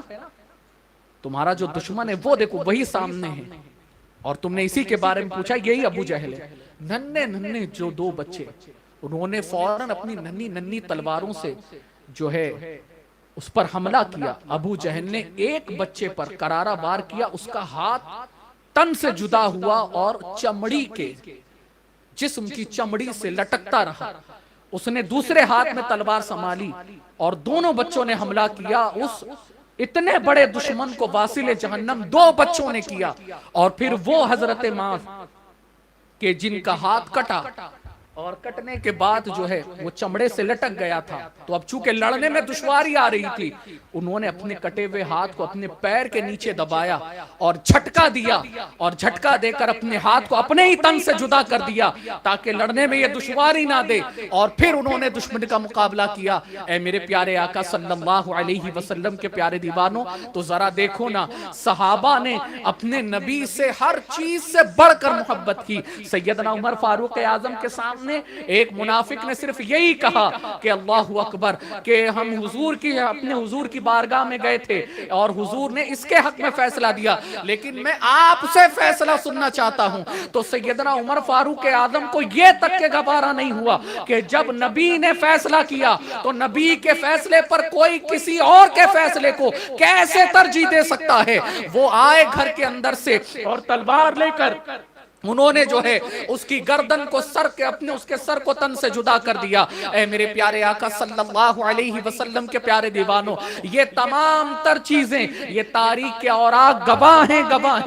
تمہارا جو دشمن ہے وہ دیکھو وہی سامنے ہے, اور تم نے اسی کے بارے میں پوچھا, یہی ابو جہل ہے. ننھے جو دو بچے, انہوں نے فوراً اپنی ننھی تلواروں سے جو ہے اس پر حملہ کیا. ابو جہل نے ایک بچے پر کرارا وار کیا, اس کا ہاتھ تن سے جدا ہوا اور چمڑی کے جسم کی چمڑی سے لٹکتا رہا. اس نے دوسرے ہاتھ میں تلوار سنبھالی اور دونوں بچوں نے حملہ کیا. اس اتنے بڑے دشمن کو واصل جہنم دو بچوں نے کیا. اور پھر وہ حضرت معاذ کہ جن کا ہاتھ کٹا اور کٹنے کے بعد جو ہے وہ چمڑے سے لٹک گیا تھا, تو اب چونکہ لڑنے میں دشواری آ رہی تھی, انہوں نے اپنے کٹے ہوئے ہاتھ کو اپنے پیر کے نیچے دبایا اور جھٹکا دیا, اور جھٹکا دے کر اپنے ہاتھ کو اپنے ہی تن سے جدا کر دیا تاکہ لڑنے میں یہ دشواری نہ دے. اور پھر انہوں نے دشمن کا مقابلہ کیا. اے میرے پیارے آقا صلی اللہ علیہ وسلم کے پیارے دیوانوں, تو ذرا دیکھو نا, صحابہ نے اپنے نبی سے ہر چیز سے بڑھ کر محبت کی. سیدنا عمر فاروق اعظم کے سامنے ایک منافق نے صرف یہی کہا کہ اللہ اکبر, کہ ہم اپنے حضور کی بارگاہ میں گئے تھے اور حضور نے اس کے حق میں فیصلہ دیا, لیکن میں آپ سے فیصلہ سننا چاہتا ہوں. تو سیدنا عمر فاروق اعظم کو یہ تک کے گوارا نہیں ہوا کہ جب نبی نے فیصلہ کیا تو نبی کے فیصلے پر کوئی کسی اور کے فیصلے کو کیسے ترجیح دے سکتا ہے. وہ آئے گھر کے اندر سے اور تلوار لے کر انہوں نے جو ہے اس کی گردن کو اس کے سر کو تن سے جدا کر دیا. اے میرے پیارے آقا صلی اللہ علیہ وسلم کے پیارے دیوانوں, یہ تمام تر چیزیں یہ تاریخ کے اوراق گواہ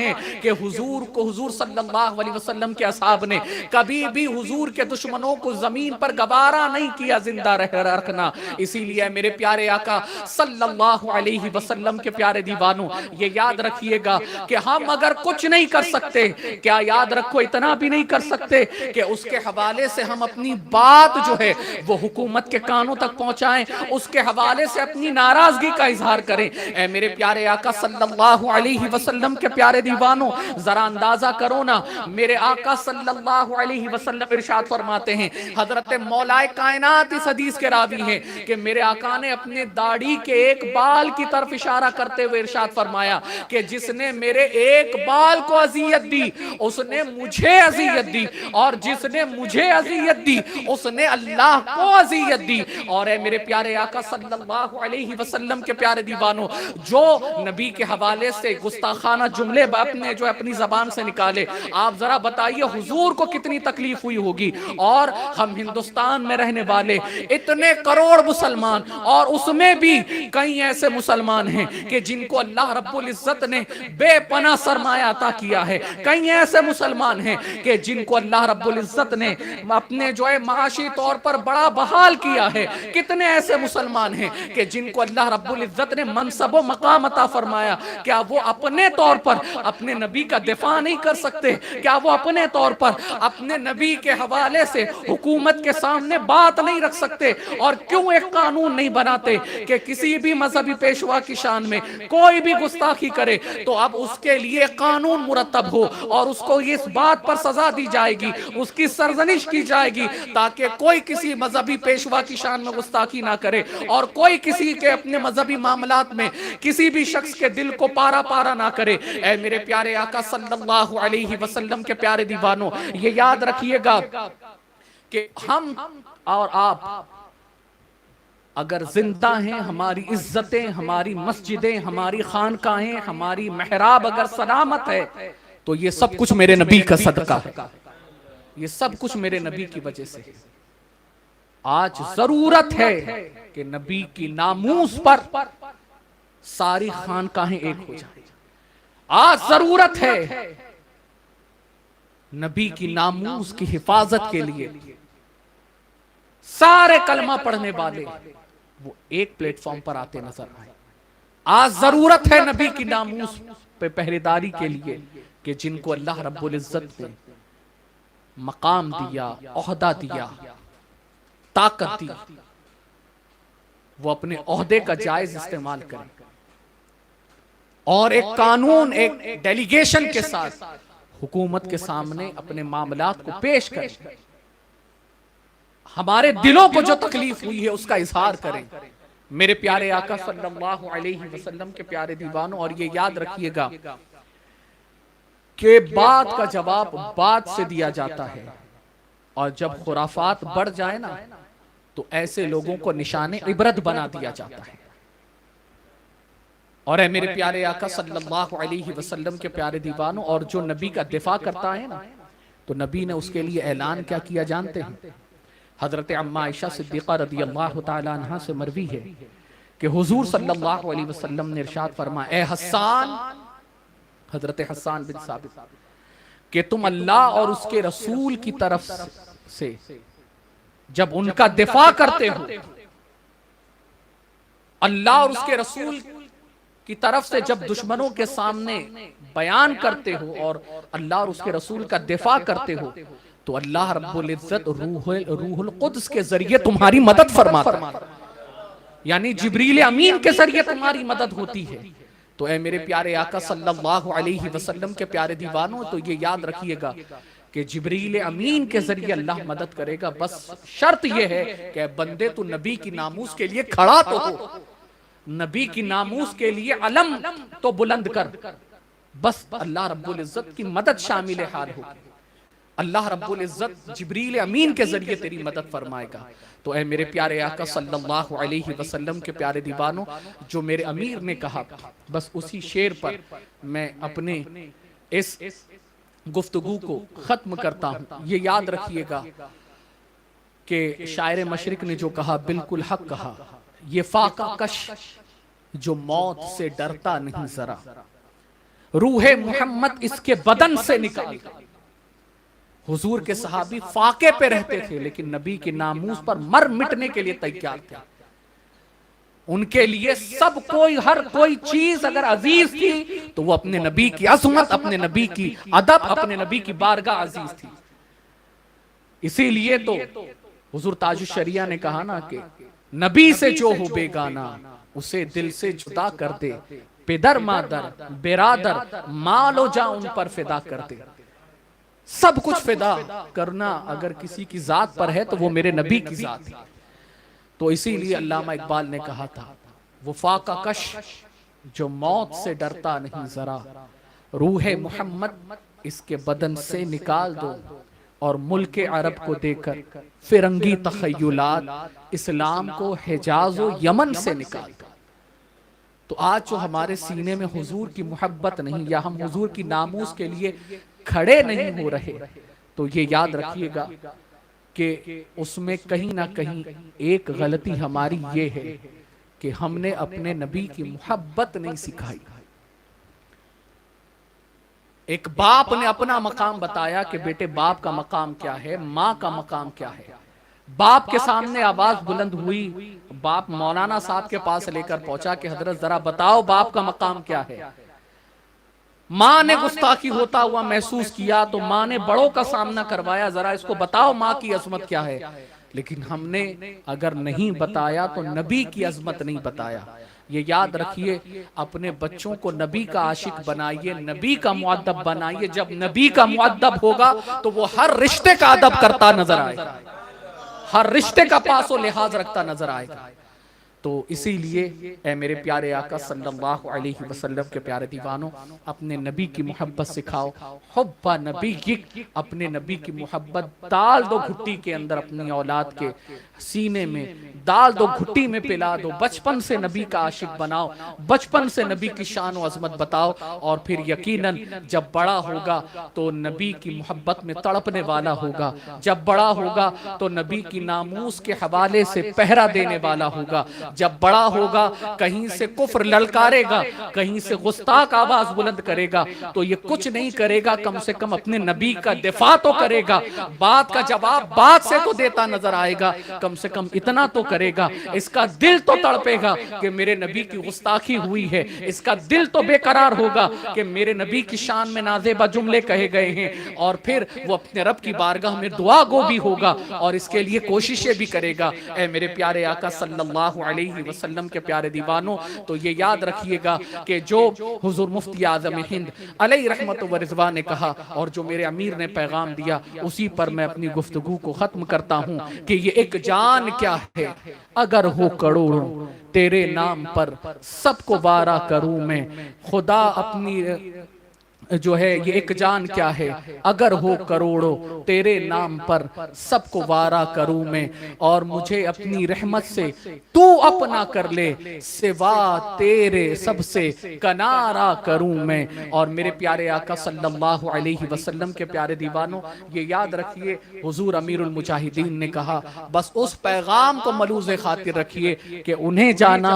ہیں کہ حضور صلی اللہ علیہ وسلم کے اصحاب نے کبھی بھی حضور کے دشمنوں کو زمین پر گوارا نہیں کیا زندہ رکھنا. اسی لیے میرے پیارے آقا صلی اللہ علیہ وسلم کے پیارے دیوانوں, یہ یاد رکھیے گا کہ ہم اگر کچھ نہیں کر سکتے, کیا یاد رکھو اتنا بھی نہیں کر سکتے کہ اس کے حوالے سے ہم اپنی بات جو ہے وہ حکومت کے کانوں تک پہنچائیں, اس کے حوالے سے اپنی ناراضگی کا اظہار کریں. اے میرے پیارے آقا صلی اللہ علیہ وسلم کے پیارے دیوانوں, ذرا اندازہ کرو نا, میرے آقا صلی اللہ علیہ وسلم ارشاد فرماتے ہیں, حضرت مولائے کائنات اس حدیث کے راوی ہیں کہ میرے آقا نے اپنے داڑھی کے ایک بال کی طرف اشارہ کرتے ہوئے ارشاد فرمایا کہ جس نے میرے ایک بال کو اذیت دی اس نے مجھے اذیت دی, اور جس نے مجھے اذیت دی اس نے اللہ کو اذیت دی. اور اے میرے پیارے آقا صلی اللہ علیہ وسلم کے پیارے دیوانوں, جو نبی کے حوالے سے گستاخانہ جملے اپنی زبان سے نکالے, آپ ذرا بتائیے حضور کو کتنی تکلیف ہوئی ہوگی. اور ہم ہندوستان میں رہنے والے اتنے کروڑ مسلمان, اور اس میں بھی کئی ایسے مسلمان ہیں کہ جن کو اللہ رب العزت نے بے پناہ سرمایہ عطا کیا ہے. کئی ایسے مسلمان ہیں کہ جن کو اللہ رب العزت نے اپنے جو ہے معاشی طور پر بڑا بحال کیا ہے. کتنے ایسے مسلمان ہیں کہ جن کو اللہ رب العزت نے منصب و مقام عطا فرمایا. کیا وہ اپنے طور پر اپنے نبی کا دفاع نہیں کر سکتے؟ کیا وہ اپنے طور پر اپنے نبی کے حوالے سے حکومت کے سامنے بات نہیں رکھ سکتے؟ اور کیوں ایک قانون نہیں بناتے کہ کسی بھی مذہبی پیشوا کی شان میں کوئی بھی گستاخی کرے تو اب اس کے لیے قانون مرتب ہو اور اس کو اس بات پر سزا دی جائے گی, اس کی سرزنش کی جائے گی, تاکہ کوئی کسی مذہبی پیشوا کی شان میں گستاخی نہ کرے اور کوئی کسی کے اپنے مذہبی معاملات میں کسی بھی شخص کے دل کو پارا پارا نہ کرے. اے میرے پیارے آقا صلی اللہ علیہ وسلم کے پیارے دیوانوں, یہ یاد رکھیے گا کہ ہم اور آپ اگر زندہ ہیں ہماری عزتیں، ہماری مسجدیں، ہماری خانقاہیں، ہماری محراب اگر سلامت ہے تو یہ سب کچھ میرے نبی کا صدقہ ہے، یہ سب کچھ میرے نبی کی وجہ سے ہے۔ آج ضرورت ہے کہ نبی کی ناموس پر ساری خانقاہیں ایک ہو جائیں۔ آج ضرورت ہے نبی کی ناموس کی حفاظت کے لیے سارے کلمہ پڑھنے والے وہ ایک پلیٹ فارم پر آتے نظر آئے۔ آج ضرورت ہے نبی کی ناموس پہ پہریداری کے لیے کہ جن کو اللہ رب العزت نے مقام دیا، عہدہ دیا، طاقت دی، وہ اپنے عہدے کا جائز استعمال کریں اور ایک قانون، ایک ڈیلیگیشن کے ساتھ حکومت کے سامنے اپنے معاملات کو پیش کریں، ہمارے دلوں کو جو تکلیف ہوئی ہے اس کا اظہار کریں۔ میرے پیارے آقا صلی اللہ علیہ وسلم کے پیارے دیوانوں، اور یہ یاد رکھیے گا کہ بات کا جواب بات سے دیا جاتا ہے، اور جب خرافات بڑھ جائے نا تو ایسے لوگوں کو نشان عبرت بنا دیا جاتا ہے۔ اور اے میرے پیارے آقا صلی اللہ علیہ وسلم کے پیارے دیوانوں، اور جو نبی کا دفاع کرتا ہے نا تو نبی نے اس کے لیے اعلان کیا کیا جانتے ہیں؟ حضرت عمہ عائشہ صدیقہ رضی اللہ تعالی عنہ سے مروی ہے کہ حضور صلی اللہ علیہ وسلم نے ارشاد فرمایا، اے حسان، حضرت حسان بن ثابت، کہ تم اللہ اور اس کے رسول کی طرف سے جب ان کا دفاع کرتے ہو، اللہ اور اس کے رسول کی طرف سے جب دشمنوں کے سامنے بیان کرتے ہو اور اللہ اور اس کے رسول کا دفاع کرتے ہو تو اللہ رب العزت روح القدس کے ذریعے تمہاری مدد فرماتا ہے، یعنی جبریل امین کے ذریعے تمہاری مدد ہوتی ہے۔ تو اے میرے پیارے آقا صلی اللہ علیہ وسلم کے پیارے دیوانوں، تو یہ یاد رکھیے گا کہ جبریل امین کے ذریعے اللہ مدد کرے گا، بس شرط یہ ہے کہ بندے تو نبی کی ناموس کے لیے کھڑا تو ہو، نبی کی ناموس کے لیے علم تو بلند کر، بس اللہ رب العزت کی مدد شامل حال ہوگی، اللہ رب العزت جبریل امین کے ذریعے تیری مدد فرمائے گا۔ تو اے میرے پیارے آقا صلی اللہ علیہ وسلم کے پیارے دیوانوں، جو میرے امیر نے کہا، بس اسی شعر پر میں اپنے اس گفتگو کو ختم کرتا ہوں۔ یہ یاد رکھیے گا کہ شاعر مشرق نے جو کہا بالکل حق کہا، یہ فاقہ کش جو موت سے ڈرتا نہیں ذرا، روح محمد اس کے بدن سے نکال۔ حضور کے صحابی فاقے پہ رہتے تھے لیکن نبی کے ناموس پر مر مٹنے کے لیے تیار تھے، ان کے لیے سب کوئی، ہر کوئی چیز اگر عزیز تھی تو وہ اپنے نبی کی عظمت، اپنے نبی کی ادب، اپنے نبی کی بارگاہ عزیز تھی۔ اسی لیے تو حضور تاج الشریعہ نے کہا نا کہ نبی سے جو ہو بیگانہ اسے دل سے جدا کر دے، پدر مادر برادر مال و جاں ان پر فدا کر دے۔ سب کچھ فدا کرنا اگر کسی کی ذات پر ہے تو وہ میرے نبی کی ذات ہے۔ تو اسی لیے علامہ اقبال نے کہا تھا، وہ فاقہ کش جو موت سے ڈرتا نہیں ذرا، روح محمد اس کے بدن سے نکال دو، اور ملک عرب کو دے کر فرنگی تخیلات اسلام کو حجاز و یمن سے نکال دو۔ تو آج جو ہمارے سینے میں حضور کی محبت نہیں، یا ہم حضور کی ناموس کے لیے کھڑے نہیں ہو رہے، تو یہ یاد رکھیے گا کہ اس میں کہیں نہ کہیں ایک غلطی ہماری یہ ہے کہ ہم نے اپنے نبی کی محبت نہیں سکھائی۔ ایک باپ نے اپنا مقام بتایا کہ بیٹے باپ کا مقام کیا ہے، ماں کا مقام کیا ہے۔ باپ کے سامنے آواز بلند ہوئی، باپ مولانا صاحب کے پاس لے کر پہنچا کہ حضرت ذرا بتاؤ باپ کا مقام کیا ہے۔ ماں نے گستاخی ہوتا ہوا محسوس کیا تو ماں نے بڑوں کا سامنا کروایا، ذرا اس کو بتاؤ ماں کی عظمت کیا ہے۔ لیکن ہم نے اگر نہیں بتایا تو نبی کی عظمت نہیں بتایا۔ یہ یاد رکھیے، اپنے بچوں کو نبی کا عاشق بنائیے، نبی کا مؤدب بنائیے۔ جب نبی کا مؤدب ہوگا تو وہ ہر رشتے کا ادب کرتا نظر آئے گا، ہر رشتے کا پاس و لحاظ رکھتا نظر آئے گا۔ تو اسی لیے اے میرے پیارے آقا صلی اللہ علیہ وسلم کے پیارے دیوانوں، اپنے نبی کی محبت سکھاؤ، حب نبیک، اپنے نبی کی محبت ڈال دو گھٹی کے اندر، اپنی اولاد کے سینے میں ڈال دو، گھٹی میں پلا دو، بچپن سے نبی کا عاشق بناؤ، بچپن سے نبی کی شان و عظمت بتاؤ، اور پھر یقیناً جب بڑا ہوگا تو نبی کی محبت میں تڑپنے والا ہوگا، جب بڑا ہوگا تو نبی کی ناموس کے حوالے سے پہرا دینے والا ہوگا، جب بڑا ہوگا کہیں سے کفر للکارے گا، کہیں سے گستاخ آواز بلند کرے گا، تو یہ کچھ نہیں کرے گا، کم سے کم اپنے نبی کا دفاع تو کرے گا، بات کا جواب بات سے تو دیتا نظر آئے گا، کم سے کم اتنا تو کرے گا، اس کا دل تو تڑپے گا کہ میرے نبی کی گستاخی ہوئی ہے، اس کا دل تو بے قرار ہوگا کہ میرے نبی کی شان میں نازیبہ جملے کہے گئے ہیں، اور پھر وہ اپنے رب کی بارگاہ میں دعا گو بھی ہوگا اور اس کے لیے کوششیں بھی کرے گا۔ اے میرے پیارے آقا صلی اللہ علیہ وسلم کے پیارے دیوانوں، تو یہ یاد رکھیے گا کہ جو حضور مفتی اعظم ہند علیہ رحمت و رضوان نے کہا اور جو میرے امیر نے پیغام دیا، اسی پر میں اپنی گفتگو کو ختم کرتا ہوں کہ یہ ایک جان کیا ہے اگر ہو کروڑوں، تیرے نام پر سب کو وارا کروں میں، خدا اپنی جو ہے یہ ایک جان کیا ہے اگر ہو کروڑوں، تیرے نام پر سب کو وارا کروں میں، اور مجھے اپنی رحمت سے تو اپنا کر لے، سوا تیرے سب سے کنارہ کروں میں۔ اور میرے پیارے آقا صلی اللہ علیہ وسلم کے پیارے دیوانوں، یہ یاد رکھیے حضور امیر المجاہدین نے کہا، بس اس پیغام کو ملوز خاطر رکھیے کہ انہیں جانا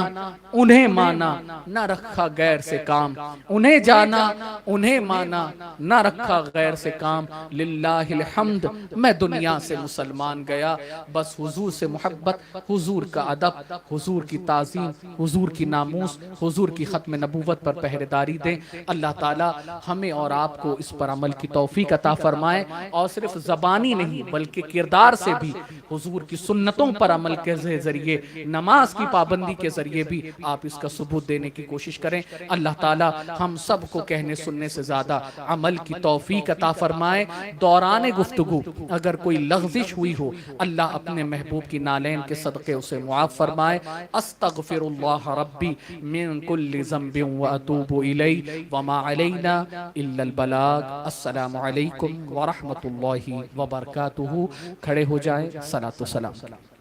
انہیں مانا، نہ رکھا غیر سے کام، انہیں جانا انہیں مانا، نہ رکھا غیر سے کام، للہ الحمد میں دنیا سے مسلمان گیا، بس حضور سے محبت، حضور کا ادب، حضور کی تعظیم، حضور کی ناموس، حضور کی ختم نبوت پر پہرےداری دیں۔ اللہ تعالی ہمیں اور آپ کو اس پر عمل کی توفیق عطا فرمائے، اور صرف زبانی نہیں بلکہ کردار سے بھی حضور کی سنتوں پر عمل کے ذریعے، نماز کی پابندی کے ذریعے بھی آپ اس کا ثبوت دینے کی کوشش کریں۔ اللہ تعالی ہم سب کو کہنے سننے سے زیادہ عمل کی توفیق عطا فرمائے۔ دوران گفتگو اگر کوئی لغزش ہوئی ہو، اللہ اپنے محبوب کی نالین کے صدقے اسے معاف فرمائے۔ استغفر اللہ ربی من کل ذنب واتوب الیہ وما علینا الا البلاغ۔ السلام علیکم ورحمۃ اللہ وبرکاتہ۔ کھڑے ہو جائیں، صلاۃ و سلام۔